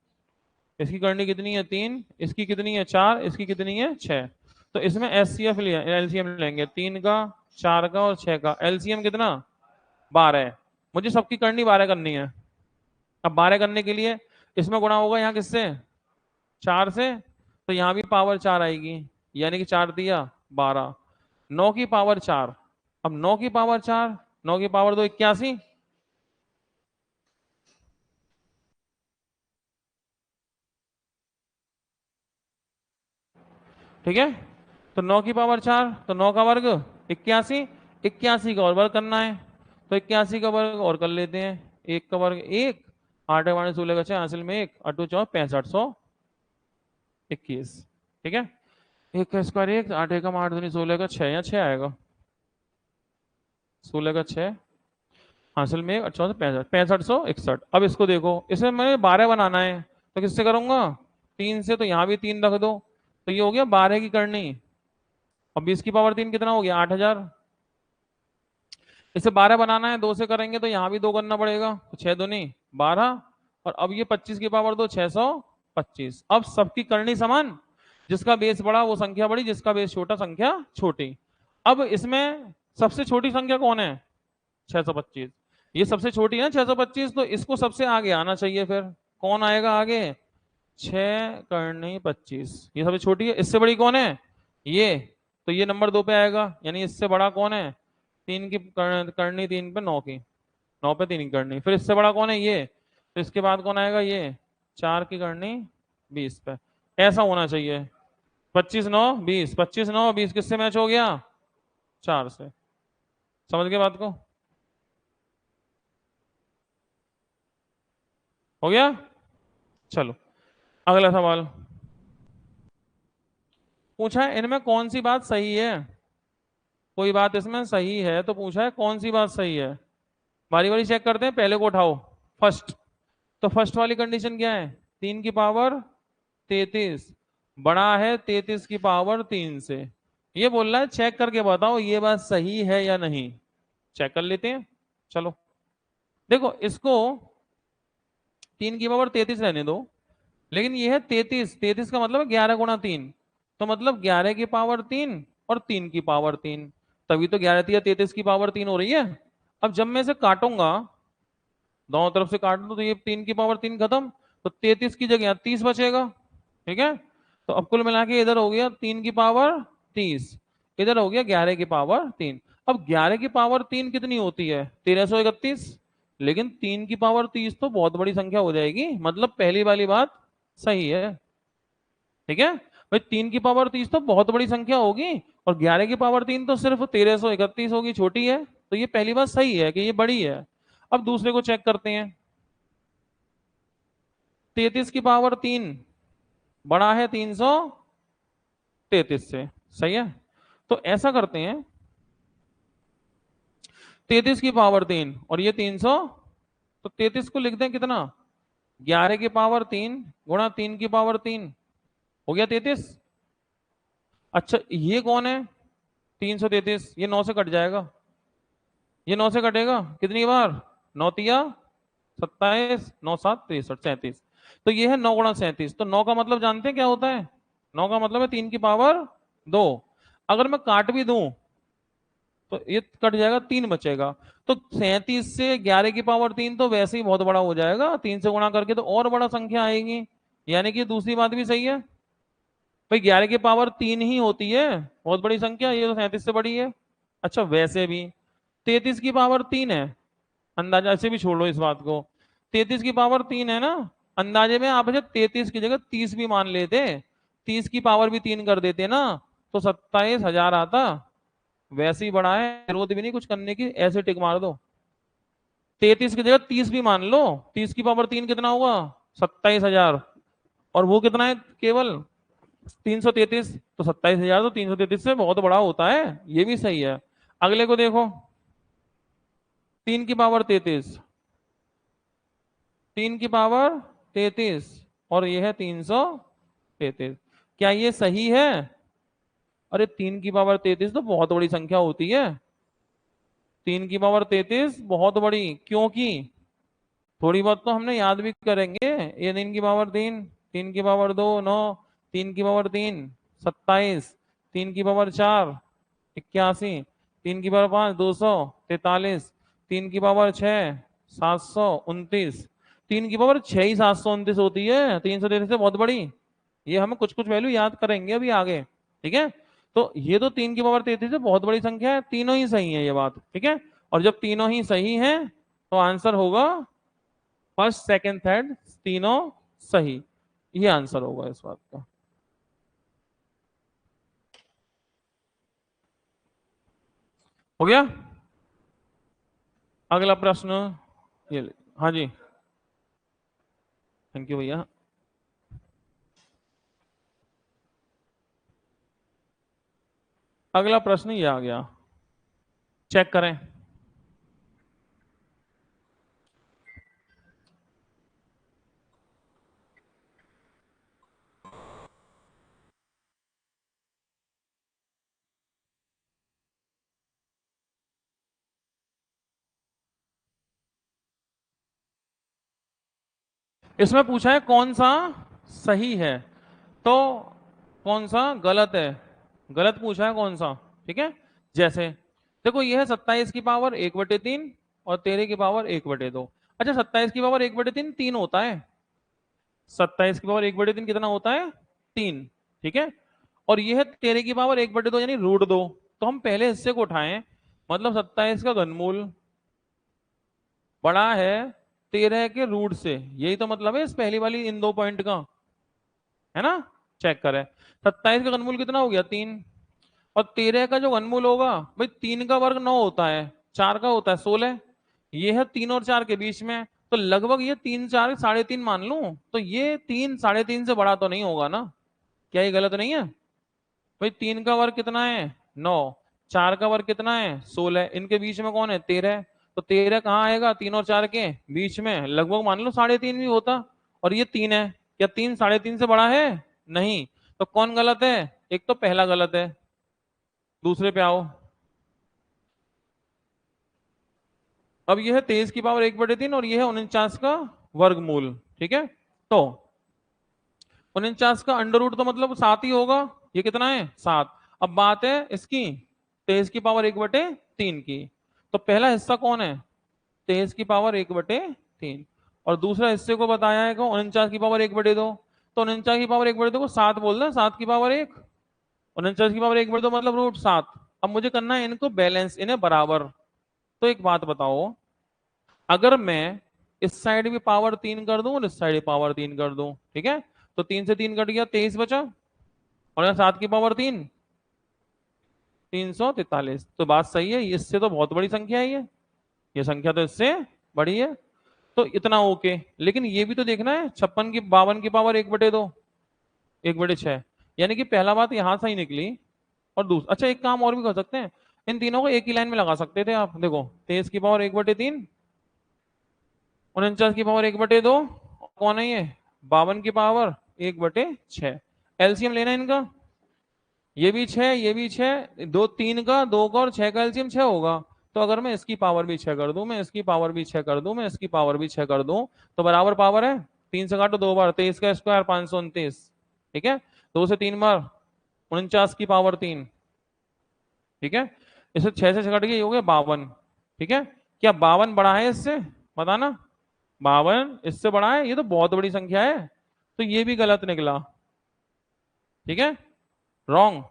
इसकी करनी कितनी है 3, इसकी कितनी है 4, इसकी कितनी है 6, तो इसमें एचसीएफ लिया, एलसीएम लेंगे 3 का, 4 का और 6 का, एलसीएम कितना 12 है। मुझे सबकी करनी 12 करनी है। अब 12 करने के लिए इसमें गुणा होगा यहाँ किससे, 4 से, तो यहाँ भी पावर 4 आएगी, यानी कि 4 दिया 12, 9 की पावर 4, अब 9 की पावर 4, 9 की पावर 2 81, ठीक है, तो 9 की पावर 4, तो 9 का वर्ग 81, 81 का और वर्ग करना है, तो 81 का वर्ग और कर लेते हैं, 1 का वर्ग 1, 8 माइनस 16 का 6, हासिल में 1, 8 4 6521। ठीक है, 1 का स्क्वायर 1, 8 एकम 8 दूनी 16 का 6, या 6 आएगा, 16 का 6, हासिल में 1, 8 65, 6561। अब इसको देखो, इसमें मैंने 12 बनाना है, तो किससे करूंगा 3 से, तो यहाँ भी 3 रख दो, तो ये हो गया 12 की करनी, और 20 की पावर 3 कितना हो गया 8000। इसे 12 बनाना है, 2 से करेंगे तो यहाँ भी 2 करना पड़ेगा, तो 6 दूनी 12, और अब ये 25 की पावर 2, 625। अब सबकी करनी समान, जिसका बेस बड़ा वो संख्या बड़ी, जिसका बेस छोटा संख्या छोटी। अब इसमें सबसे छोटी संख्या कौन है 625, ये सबसे छोटी है 625, तो इसको सबसे आगे आना चाहिए, फिर कौन आएगा आगे, 6 करनी 25, ये सबसे छोटी है, इससे बड़ी कौन है ये, तो ये नंबर 2 पे आएगा, यानी इससे बड़ा कौन है, 3 की करनी 3 पे 9 की, 9 पे 3 की करनी, फिर इससे बड़ा कौन है ये, तो इसके बाद कौन आएगा ये 4 की करनी 20 पे, ऐसा होना चाहिए। 25 9 20, 25 9 20 किससे मैच हो गया 4 से। समझ गए बात को, हो गया। चलो अगला सवाल, पूछा है इनमें कौन सी बात सही है, कोई बात इसमें सही है तो पूछा है कौन सी बात सही है। बारी बारी चेक करते हैं, पहले को उठाओ, फर्स्ट, तो फर्स्ट वाली कंडीशन क्या है, 3 की पावर 33 बड़ा है 33 की पावर 3 से, ये बोल रहा है चेक करके बताओ ये बात सही है या नहीं, चेक कर लेते हैं। चलो देखो, इसको 3 की पावर 33 रहने दो, लेकिन ये है 33, 33 का मतलब 11 गुणा 3, तो मतलब 11 की पावर 3 और 3 की पावर 3, तभी तो 11 या 33 की पावर 3 हो रही है। अब जब मैं इसे काटूंगा, दोनों तरफ से काट दो, तो ये 3 की पावर 3 खत्म, तो 33 की जगह 30 बचेगा। ठीक है, तो अब कुल मिला के इधर हो गया 3 की पावर 30, इधर हो गया 11 की पावर 3। अब 11 की पावर 3 कितनी होती है 1331, लेकिन 3 की पावर 30 तो बहुत बड़ी संख्या हो जाएगी, मतलब पहली वाली बात सही है। ठीक है भाई, 3 की पावर 30 तो बहुत बड़ी संख्या होगी, और 11 की पावर 3 तो सिर्फ 1331 होगी, छोटी है, तो ये पहली बात सही है कि ये बड़ी है। अब दूसरे को चेक करते हैं, 33 की पावर 3 बड़ा है 333 से, सही है, तो ऐसा करते हैं, 33 की पावर 3 और ये 300, तो 33 को लिखते हैं कितना 11 की पावर 3 गुणा 3 की पावर 3, हो गया 33। अच्छा ये कौन है 333, ये 9 से कट जाएगा, ये 9 से कटेगा कितनी बार, 9 तिया 27, 9 7 63, 37, तो ये है 9 गुणा 37, तो 9 का मतलब जानते हैं क्या होता है, 9 का मतलब है 3 की पावर 2। अगर मैं काट भी दूं तो ये कट जाएगा, 3 बचेगा, तो 37 से 11 की पावर 3 तो वैसे ही बहुत बड़ा हो जाएगा, 3 से गुणा करके तो और बड़ा संख्या आएगी, यानी कि दूसरी बात भी सही है भाई, 11 की पावर 3 ही होती है बहुत बड़ी संख्या, ये तो 37 से बड़ी है। अच्छा वैसे भी 33 की पावर 3 है, अंदाजा ऐसे भी छोड़ लो इस बात को। 33 की पावर 3 है ना, अंदाजे में आप 33 की जगह 30 भी मान लेते, 30 की पावर भी 3 कर देते ना, तो 27,000 आता। वैसे ही बड़ा है, जरूरत भी नहीं कुछ करने की, ऐसे टिक मार दो। 33 की जगह 30 भी मान लो, 30 की पावर 3 कितना होगा? 27,000। और वो कितना है केवल? 333। तो 27,000 तो 333 से बहुत बड़ा होता है, ये भी सही है। अगले को देखो, 3 की पावर 33, 3 की पावर 33, और ये है 333। क्या ये सही है? अरे 3 की पावर 33 तो बहुत बड़ी संख्या होती है। 3 की पावर 33 बहुत बड़ी, क्योंकि थोड़ी बहुत तो हमने याद भी करेंगे। ये 3 की पावर 3, 3 की पावर 2 9, 3 की पावर 3 27, 3 की पावर 4 81, 3 की पावर 5 243, 3 की पावर 6 729, 3 की पावर 6 ही 729 होती है, 333 से बहुत बड़ी। ये हम कुछ कुछ वैल्यू याद करेंगे अभी आगे, ठीक है। तो ये तो 3 की पावर 33 है, बहुत बड़ी संख्या है, तीनों ही सही है ये बात, ठीक है। और जब तीनों ही सही हैं तो आंसर होगा फर्स्ट सेकंड थर्ड, तीनों सही। ये आंसर होगा इस बात का। हो गया। अगला प्रश्न ये हाँ जी, थैंक यू भैया। अगला प्रश्न ये आ गया, चेक करें। इसमें पूछा है कौन सा सही है, तो कौन सा गलत है। गलत पूछा है कौन सा, ठीक है। जैसे देखो, ये है 27 की पावर 1/3 और 13 की पावर 1/2। अच्छा, 27 की पावर 1/3 3 होता है। 27 की पावर 1/3 कितना होता है? 3, ठीक है। और ये है 13 की पावर 1/2 यानी √2। तो हम पहले हिस्से को उठाएं, मतलब 27 का घनमूल बड़ा है 13 के रूट से, यही तो मतलब है इस पहली वाली इन दो पॉइंट का, है ना। चेक करें, 27 का घनमूल कितना हो गया? 3। और 13 का जो घनमूल होगा भाई, 3 का वर्ग 9 होता है, 4 का होता है 16। ये है 3 और 4 के बीच में, तो लगभग ये 3 4 3.5 मान लूं, तो ये 3 3.5 से बड़ा तो नहीं होगा ना। क्या ये गलत नहीं है? भाई 3 का वर्ग कितना है? 9। 4 का वर्ग कितना है? 16। इनके बीच में कौन है? 13। तो 13 कहाँ आएगा? 3 और 4 के बीच में, लगभग मान लो 3.5 भी होता। और ये 3 है, क्या 3 3.5 से बड़ा है? नहीं। तो कौन गलत है? एक तो पहला गलत है। दूसरे पे आओ। अब यह है 23 की पावर 1/3 और यह है 49 का वर्गमूल, ठीक है। तो 49 का अंडर रूट तो मतलब 7 ही होगा। ये कितना है? 7। अब बात है इसकी 23 की पावर 1/3 की। तो पहला हिस्सा कौन है? 23 की पावर 1/3। और दूसरा हिस्से को बताया है को 49 की पावर 1/2। तो 49 की पावर 1/2 को 7 बोल दो, 7 की पावर 1। 49 की पावर 1/2 मतलब √7। अब मुझे करना है इनको बैलेंस, इन्हें बराबर। तो एक बात बताओ, अगर मैं इस साइड भी पावर 3 कर दूं और इस साइड भी पावर 3 कर दूं, ठीक है, तो 3 से 3 कट गया, 23 बचा। और यहाँ 7 की पावर 3 343। तो बात सही है, इससे तो बहुत बड़ी संख्या है ये संख्या तो इससे बड़ी है। तो इतना ओके, लेकिन ये भी तो देखना है, 52 की पावर 1/2 1/6, यानी कि पहला बात यहां से ही निकली। और दूसरा, अच्छा एक काम और भी कर सकते हैं, इन तीनों को एक ही लाइन में लगा सकते थे आप। देखो 23 की पावर 1/3, 49 की पावर 1/2, कौन है ये? 52 की पावर 1/6। एलसीएम लेना है इनका, ये भी 6 ये भी 6, दो 3 का 2 का और 6 का एलसीएम 6 होगा। तो अगर मैं इसकी पावर भी 6 कर दूं, मैं इसकी पावर भी 6 कर दूं, मैं इसकी पावर भी 6 कर दूं, तो बराबर पावर है। 3 से काटो 2 बार, 23 का स्क्वायर 529, ठीक है। 2 से 3 बार 49 की पावर 3, ठीक है। इसे 6 से कट गया, ये हो गया 52, ठीक है। क्या 52 बड़ा है इससे? बताना। 52 इससे बड़ा है, ये तो बहुत बड़ी संख्या है। तो ये भी गलत निकला, ठीक है, रॉन्ग,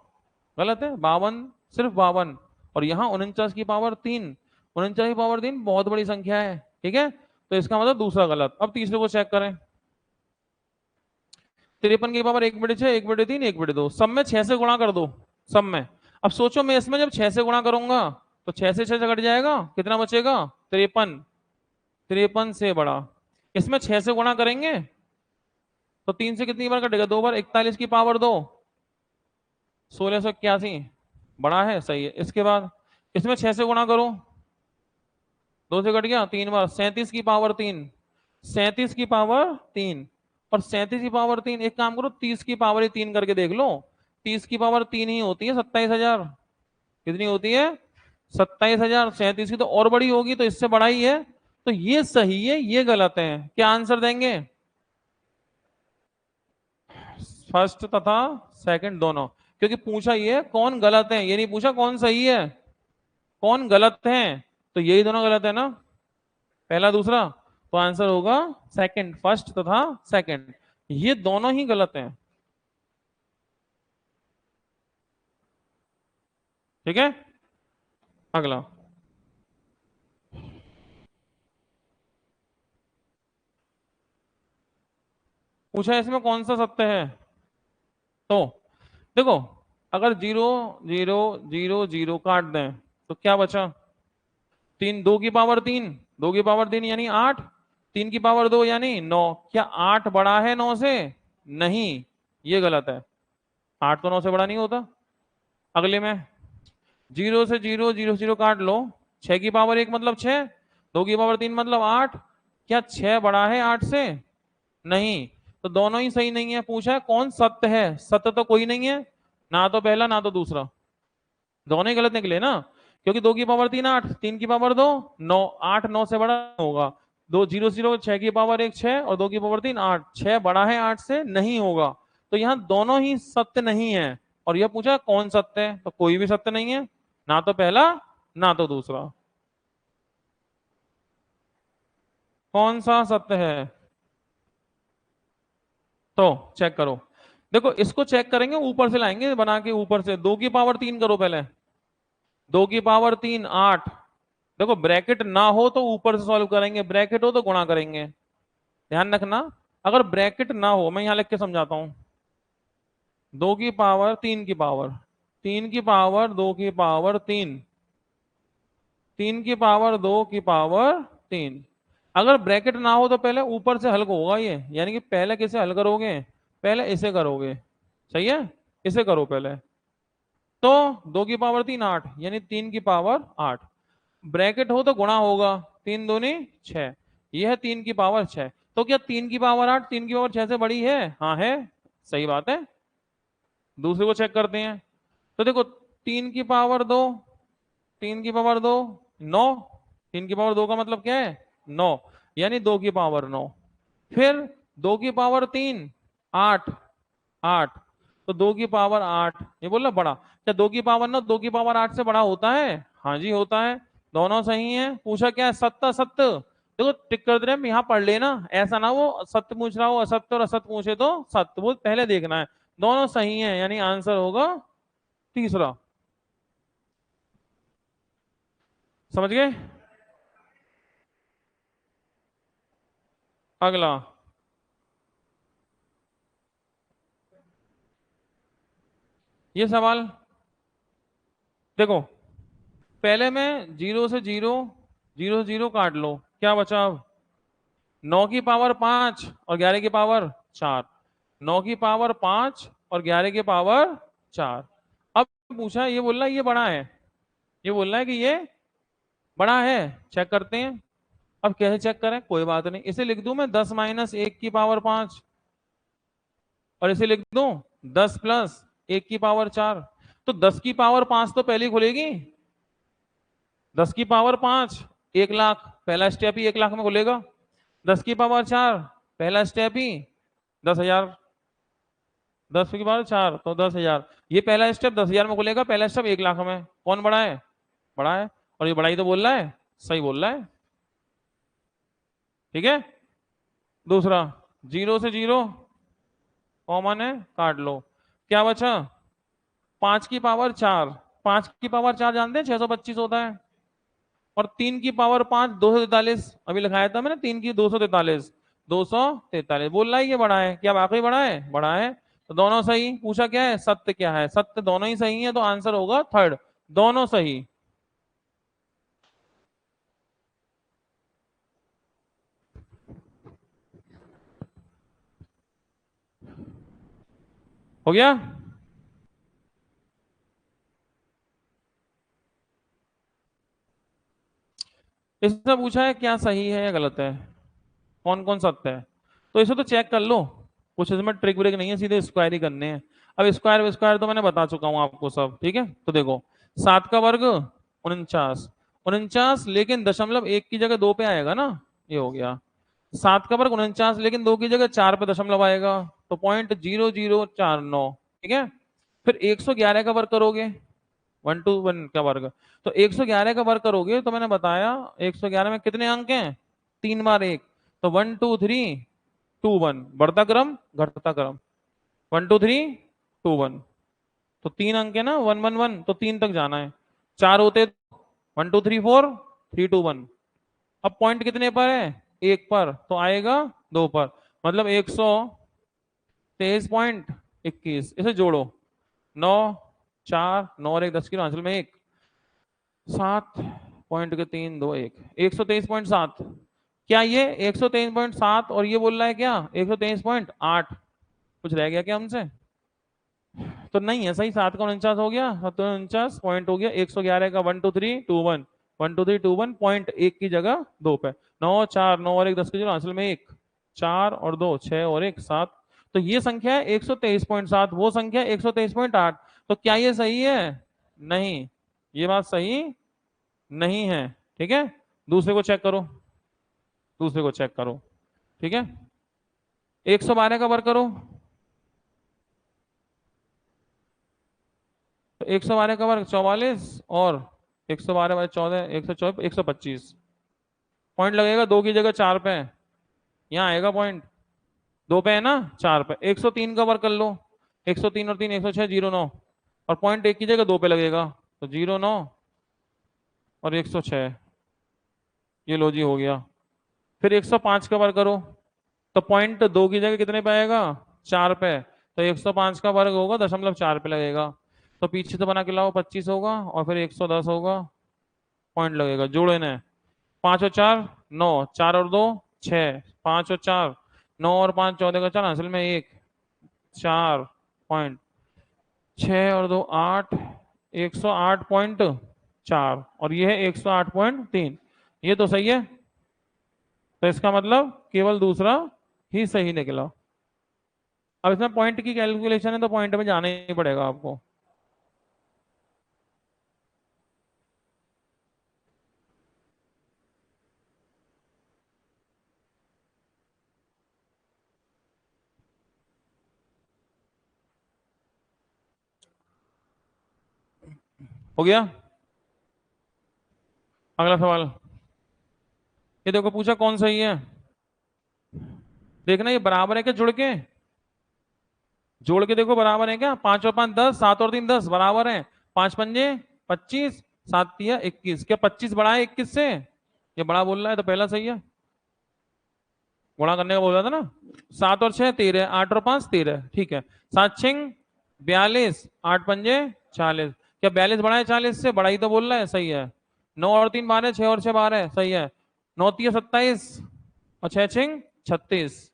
गलत है। 52 सिर्फ 52। और यहाँ 49 की पावर 3, 39/3 बहुत बड़ी संख्या है, ठीक है, तो इसका मतलब दूसरा गलत। अब तीसरे को चेक करें। 53 की पावर 1/6, 1/3, 1/2, सब में 6 से गुणा कर दो, सब में। अब सोचो मैं इसमें जब 6 से गुणा करूंगा तो 6 से 6 कट जाएगा, कितना बचेगा? 53। 53 से बड़ा। इसमें 6 से गुणा करेंगे तो 3 से कितनी बार कटेगा? 2 बार। 41 की पावर 2, 1681, बड़ा है, सही है। इसके बाद इसमें 6 से गुणा करो, 2 से कट गया, 3 बार। 37 की पावर 3, 37 की पावर 3, और 37 की पावर 3, एक काम करो 30 की पावर 3 करके देख लो। 30 की पावर 3 ही होती है 27,000। कितनी होती है? 27,000। 37 की तो और बड़ी होगी, तो इससे बड़ा ही है। तो ये सही है, ये गलत है। क्या आंसर देंगे? फर्स्ट तथा सेकंड दोनों, क्योंकि पूछा ये है कौन गलत है, ये नहीं पूछा कौन सही है, कौन गलत है। तो यही दोनों गलत है ना, पहला दूसरा। तो आंसर होगा सेकंड, फर्स्ट तथा सेकंड, ये दोनों ही गलत हैं। ठीक है, अगला पूछा है, इसमें कौन सा सत्य है? तो देखो, अगर 0 0 0 0 काट दें तो क्या बचा? 2 की पावर 3, 2 की पावर 3 यानी 8, 3 की पावर 2 यानी 9। क्या 8 बड़ा है 9 से? नहीं, ये गलत है। 8 तो 9 से बड़ा नहीं होता। अगले में 0 से 0 0 0 काट लो, 6 की पावर 1 मतलब 6, 2 की पावर 3 मतलब 8। क्या 6 बड़ा है 8 से? नहीं। तो दोनों ही सही नहीं है। पूछा है कौन सत्य है, सत्य तो कोई नहीं है, ना तो पहला ना तो दूसरा, दोनों ही गलत निकले ना। क्योंकि 2 की पावर 3 8, 3 की पावर 2 9, 8 9 से बड़ा होगा। 2 0 0, 6 की पावर 1 6 और 2 की पावर 3 8, 6 बड़ा है 8 से, नहीं होगा। तो यहाँ दोनों ही सत्य नहीं है। और यह पूछा कौन सत्य है, तो कोई भी सत्य नहीं है, ना तो पहला ना तो दूसरा। कौन सा सत्य है? तो चेक करो। देखो इसको चेक करेंगे, ऊपर से लाएंगे बना के, ऊपर से 2 की पावर 3 करो पहले। 2 की पावर 3 8। देखो ब्रैकेट ना हो तो ऊपर से सॉल्व करेंगे, ब्रैकेट हो तो गुणा करेंगे, ध्यान रखना। अगर ब्रैकेट ना हो, मैं यहां लिख के समझाता हूं। 2 की पावर 3 की पावर, 3 की पावर 2 की पावर 3, 3 की पावर 2 की पावर 3। अगर ब्रैकेट ना हो तो पहले ऊपर से हल होगा ये, यानी कि पहले किसे हल करोगे? पहले इसे करोगे, सही है, इसे करो पहले। तो 2 की पावर 3 8 यानी 3 की पावर 8। ब्रैकेट हो तो गुणा होगा, 3 दूनी 6, यह है 3 की पावर 6। तो क्या 3 की पावर 8 3 की पावर 6 से बड़ी है? हाँ है, सही बात है। दूसरे को चेक करते हैं। तो देखो 3 की पावर 2, 3 की पावर 2 9, 3 की पावर 2 का मतलब क्या है? 9, यानी 2 की पावर 9। फिर 2 की पावर 3 8, 8, तो 2 की पावर 8, ये बोला बड़ा। क्या 2 की पावर 9 2 की पावर 8 से बड़ा होता है? हाँ जी होता है। दोनों सही है। पूछा क्या है? सत्य, सत्य। देखो टिक कर दे रहे हैं, यहाँ पढ़ लेना, ऐसा ना वो सत्य पूछ रहा हो असत्य और असत्य पूछे तो सत्य, वो पहले देखना है। दोनों सही है, यानी आंसर होगा तीसरा। समझ गए? अगला ये सवाल देखो, पहले में 0 से 0 काट लो, क्या बचा? अब 9 की पावर 5 और 11 की पावर 4, 9 की पावर 5 और 11 की पावर 4। अब पूछा, ये बोल रहा है ये बड़ा है, ये बोल रहा है कि ये बड़ा है। चेक करते हैं। अब कैसे चेक करें? कोई बात नहीं, इसे लिख दूं मैं 10 - 1 की पावर 5, और इसे लिख दूं 10 + 1 की पावर 4। तो 10 की पावर 5 तो पहले खुलेगी, 10 की पावर 5 1 लाख, पहला स्टेप ही 1 लाख में खुलेगा। 10 की पावर 4 पहला स्टेप ही 10,000, 10 की पावर 4 तो 10,000, ये पहला स्टेप 10,000 में खुलेगा, पहला स्टेप 1 लाख में। कौन बड़ा है? बड़ा है। और ये बड़ा ही तो बोल रहा है, सही बोल रहा है। ठीक है। दूसरा 0 से 0 कॉमन है, काट लो, क्या बचा? 5 की पावर 4, 5 की पावर 4 जानते हैं 625 होता है। और 3 की पावर 5 243, अभी लिखाया था मैंने 3 की 243, 243 बोल रहा है ये बड़ा है, क्या वाकई बड़ा है? बड़ा है। तो दोनों सही। पूछा क्या है? सत्य क्या है? सत्य दोनों ही सही है, तो आंसर होगा थर्ड, दोनों सही। हो गया। इससे पूछा है क्या सही है या गलत है, कौन कौन सत्य है। तो इसे तो चेक कर लो, कुछ इसमें ट्रिक ब्रिक नहीं है, सीधे स्क्वायर ही करने हैं। अब स्क्वायर स्क्वायर तो मैंने बता चुका हूँ आपको सब, ठीक है। तो देखो, 7 का वर्ग 49, 49 लेकिन दशमलव 1 की जगह 2 पे आएगा ना, ये हो गया। 7 का वर्ग 49 लेकिन 2 की जगह 4 पे दशमलव आएगा, तो 0.0049, ठीक है। फिर 111 का वर्ग करोगे, 121 का वर्ग, तो 111 का वर्ग करोगे तो मैंने बताया 111 में कितने अंक हैं? 3 बार 1, तो 1 2 3 2 1, बढ़ता क्रम घटता क्रम, 1 2 3 2 1, तो 3 अंक है ना, 1 1 1, तो 3 तक जाना है। 4 होते 1 2 3 4 3 2 1। अब पॉइंट कितने पर है? 1 पर, तो आएगा 2 पर, मतलब 123.21। इसे जोड़ो, 9 4 9 और 1 10 की आंसर में 1 7.3 2 1, 123.7। क्या ये 123.7 और ये बोल रहा है क्या 123.8? कुछ रह गया क्या हमसे? तो नहीं है सही, 7 का 49 हो गया, 7 का 49 पॉइंट हो गया 111 का 1 2 3 2 1, 1 2 3 2 1 पॉइंट 1 की जगह 2 पे। 9 4 9 और 1 10 की जगह आंसर में 1 4 और 2 6 और 1 7, तो ये संख्या है 123.7, वो संख्या 123.8। तो क्या ये सही है? नहीं, ये बात सही नहीं है, ठीक है। दूसरे को चेक करो, दूसरे को चेक करो, ठीक है। 112 का वर्ग करो, तो 112 का वर्ग 44, और 112 बाय 14 124 125, पॉइंट लगेगा 2 की जगह 4 पे, यहाँ आएगा पॉइंट, 2 पे है ना, 4 पे। 103 का वर्ग कर लो, 103 और 3 106 0 9, और पॉइंट 1 की जगह 2 पे लगेगा, तो 0 9 और 106, ये लो जी हो गया। फिर 105 का वर्ग करो, तो पॉइंट 2 की जगह कितने पे आएगा? 4 पे, तो 105 का वर्ग होगा 0.4 पे लगेगा, तो पीछे से बना के लाओ 25 होगा, और फिर 110 होगा, पॉइंट लगेगा, जोड़ो इन्हें। 5 और 4 9, 4 और 2 6, 5 और 4 9 और 5 14 का 4, असल में 1 4 पॉइंट 6 और 2 8, 108.4, और ये है 108.3, ये तो सही है। तो इसका मतलब केवल दूसरा ही सही निकला। अब इसमें पॉइंट की कैलकुलेशन है, तो पॉइंट में जाना ही पड़ेगा आपको। हो गया। अगला सवाल, ये देखो पूछा कौन सही है। देखना ये बराबर है क्या, जुड़ के, जोड़ के देखो बराबर है क्या, 5 और 5 10, 7 और 3 10 बराबर है, 5 पंजे 25, 7 तिया 21, क्या 25 बड़ा है 21 से? ये बड़ा बोल रहा है, तो पहला सही है, गुणा करने का बोल रहा था ना। 7 और 6 13, 8 और 5 13, ठीक है। 7 6 42, 8 पंजे 40, क्या 42 बड़ा है 40 से? बड़ा ही तो बोल रहा है, सही है। 9 और 3 12, 6 और 6 12, सही है। 9 तिया 27, और 6 6 36,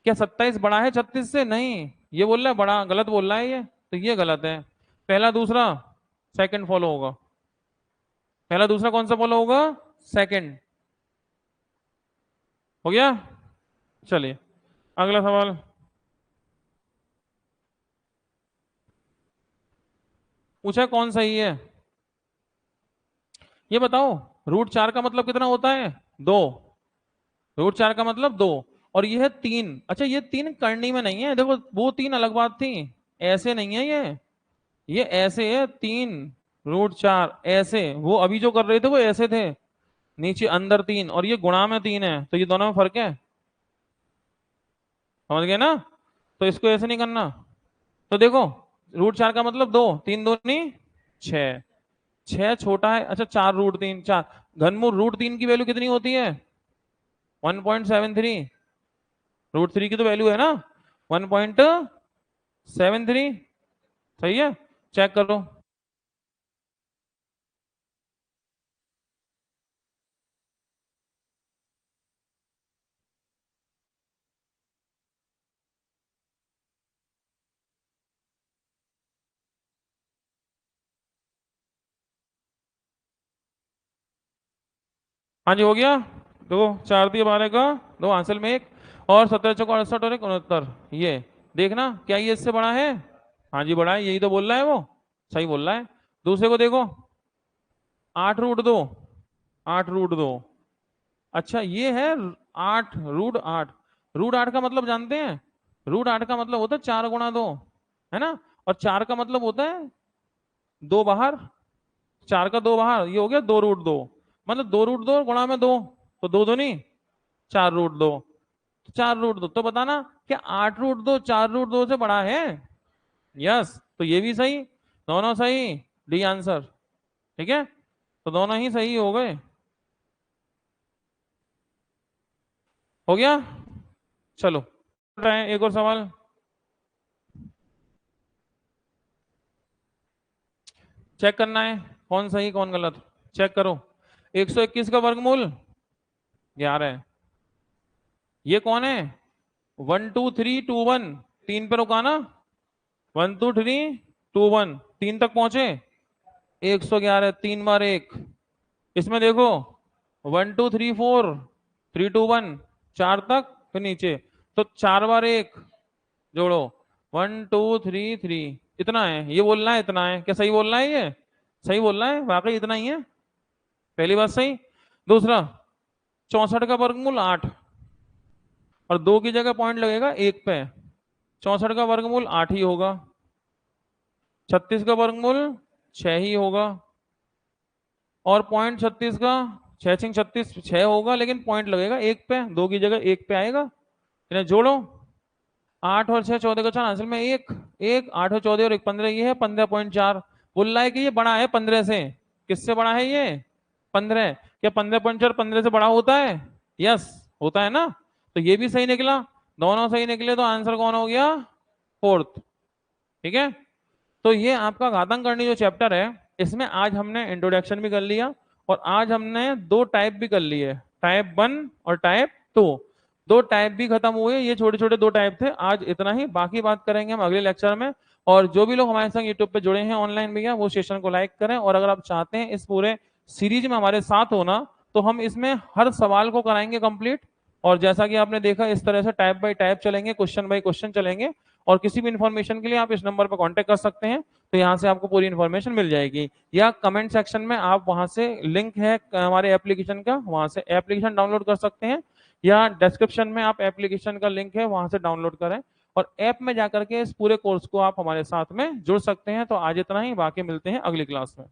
क्या 27 बड़ा है 36 से? नहीं, ये बोल रहा है बड़ा, गलत बोल रहा है ये, तो ये गलत है। पहला दूसरा सेकंड फॉलो होगा, पहला दूसरा कौन सा फॉलो होगा? सेकंड। हो गया। चलिए अगला सवाल, पूछा कौन सही है, ये बताओ। √4 का मतलब कितना होता है? 2। √4 का मतलब 2, और ये है 3। अच्छा ये 3 करनी में नहीं है, देखो वो 3 अलग बात थी, ऐसे नहीं है ये ऐसे है 3, √4 ऐसे, वो अभी जो कर रहे थे वो ऐसे थे, नीचे अंदर 3, और ये गुणा में 3 है, तो ये दोनों में फर्क है, समझ गए ना। तो इसको ऐसे नहीं करना। तो देखो √4 का मतलब 2, 3 दूनी 6, 6 छोटा है, अच्छा 4√3, 4 घनमूल √3 की वैल्यू कितनी होती है? 1.73। √3 की तो वैल्यू है ना 1.73, सही है, चेक करो। हाँ जी हो गया। दो 4 दिए 12 का, दो हासिल में एक, और 17 चौको 68 और 1 69, ये देखना क्या ये इससे बड़ा है? हाँ जी बड़ा है, यही तो बोल रहा है वो, सही बोल रहा है। दूसरे को देखो, 8√2, 8√2, अच्छा ये है 8√8। √8 का मतलब जानते हैं? √8 का मतलब होता है 4 × 2, है ना, और 4 का मतलब होता है 2 बाहर, 4 का 2 बाहर, ये हो गया 2√2, मतलब 2√2 गुणा में 2, तो 2 नहीं 4√2, 4√2, तो बताना क्या 8√2 4√2 से बड़ा है? यस, तो ये भी सही, दोनों सही, डी आंसर। ठीक है, तो दोनों ही सही हो गए। हो गया, चलो एक और सवाल। चेक करना है कौन सही कौन गलत, चेक करो। 121 का वर्गमूल 11 है, ये कौन है? 1 2 3 2 1, 3 पे रुका ना, 1 2 3 2 1, 3 तक पहुंचे, 111, 3 बार 1, इसमें देखो 1 2 3 4 3 2 1, 4 तक फिर नीचे, तो 4 बार 1 जोड़ो, 1 2 3 3, इतना है, ये बोलना है इतना है, क्या सही बोल रहा है ये? सही बोल रहा है, वाकई इतना ही है, पहली बात सही। दूसरा 64 का वर्गमूल 8, और 2 की जगह पॉइंट लगेगा 1 पे, 64 का वर्गमूल 8 ही होगा। 36 का वर्गमूल 6 ही होगा, और पॉइंट 36 का 6×6 = 36, 6 होगा, लेकिन पॉइंट लगेगा 1 पे, 2 की जगह 1 पे आएगा, इन्हें जोड़ो, 8 और 6 14 का 4, असल में एक, 8 और 14 और 1 15, ये है 15.4। बोल रहा है कि ये बड़ा है 15 से, किससे बड़ा है ये? 15, क्या 15.4 15 से बड़ा होता है? यस होता है ना, तो ये भी सही निकला, दोनों सही निकले, तो आंसर कौन हो गया? फोर्थ। ठीक है, तो ये आपका घातांक करनी जो चैप्टर है, इसमें आज हमने इंट्रोडक्शन भी कर लिया, और आज हमने 2 टाइप भी कर लिए, टाइप 1 और टाइप 2, 2 टाइप भी खत्म हुए, ये छोटे छोटे 2 टाइप थे। आज इतना ही, बाकी बात करेंगे हम अगले लेक्चर में। और जो भी लोग हमारे साथ यूट्यूब पे जुड़े हैं ऑनलाइन भैया, वो सेशन को लाइक करें, और अगर आप चाहते हैं इस पूरे सीरीज में हमारे साथ होना, तो हम इसमें हर सवाल को कराएंगे कंप्लीट, और जैसा कि आपने देखा इस तरह से टाइप बाय टाइप चलेंगे, क्वेश्चन बाय क्वेश्चन चलेंगे, और किसी भी इन्फॉर्मेशन के लिए आप इस नंबर पर कांटेक्ट कर सकते हैं, तो यहाँ से आपको पूरी इन्फॉर्मेशन मिल जाएगी, या कमेंट सेक्शन में आप वहां से लिंक है हमारे एप्लीकेशन का, वहां से एप्लीकेशन डाउनलोड कर सकते हैं, या डिस्क्रिप्शन में आप एप्लीकेशन का लिंक है वहां से डाउनलोड करें, और ऐप में जाकर के इस पूरे कोर्स को आप हमारे साथ में जुड़ सकते हैं। तो आज इतना ही, बाकी मिलते हैं अगली क्लास में।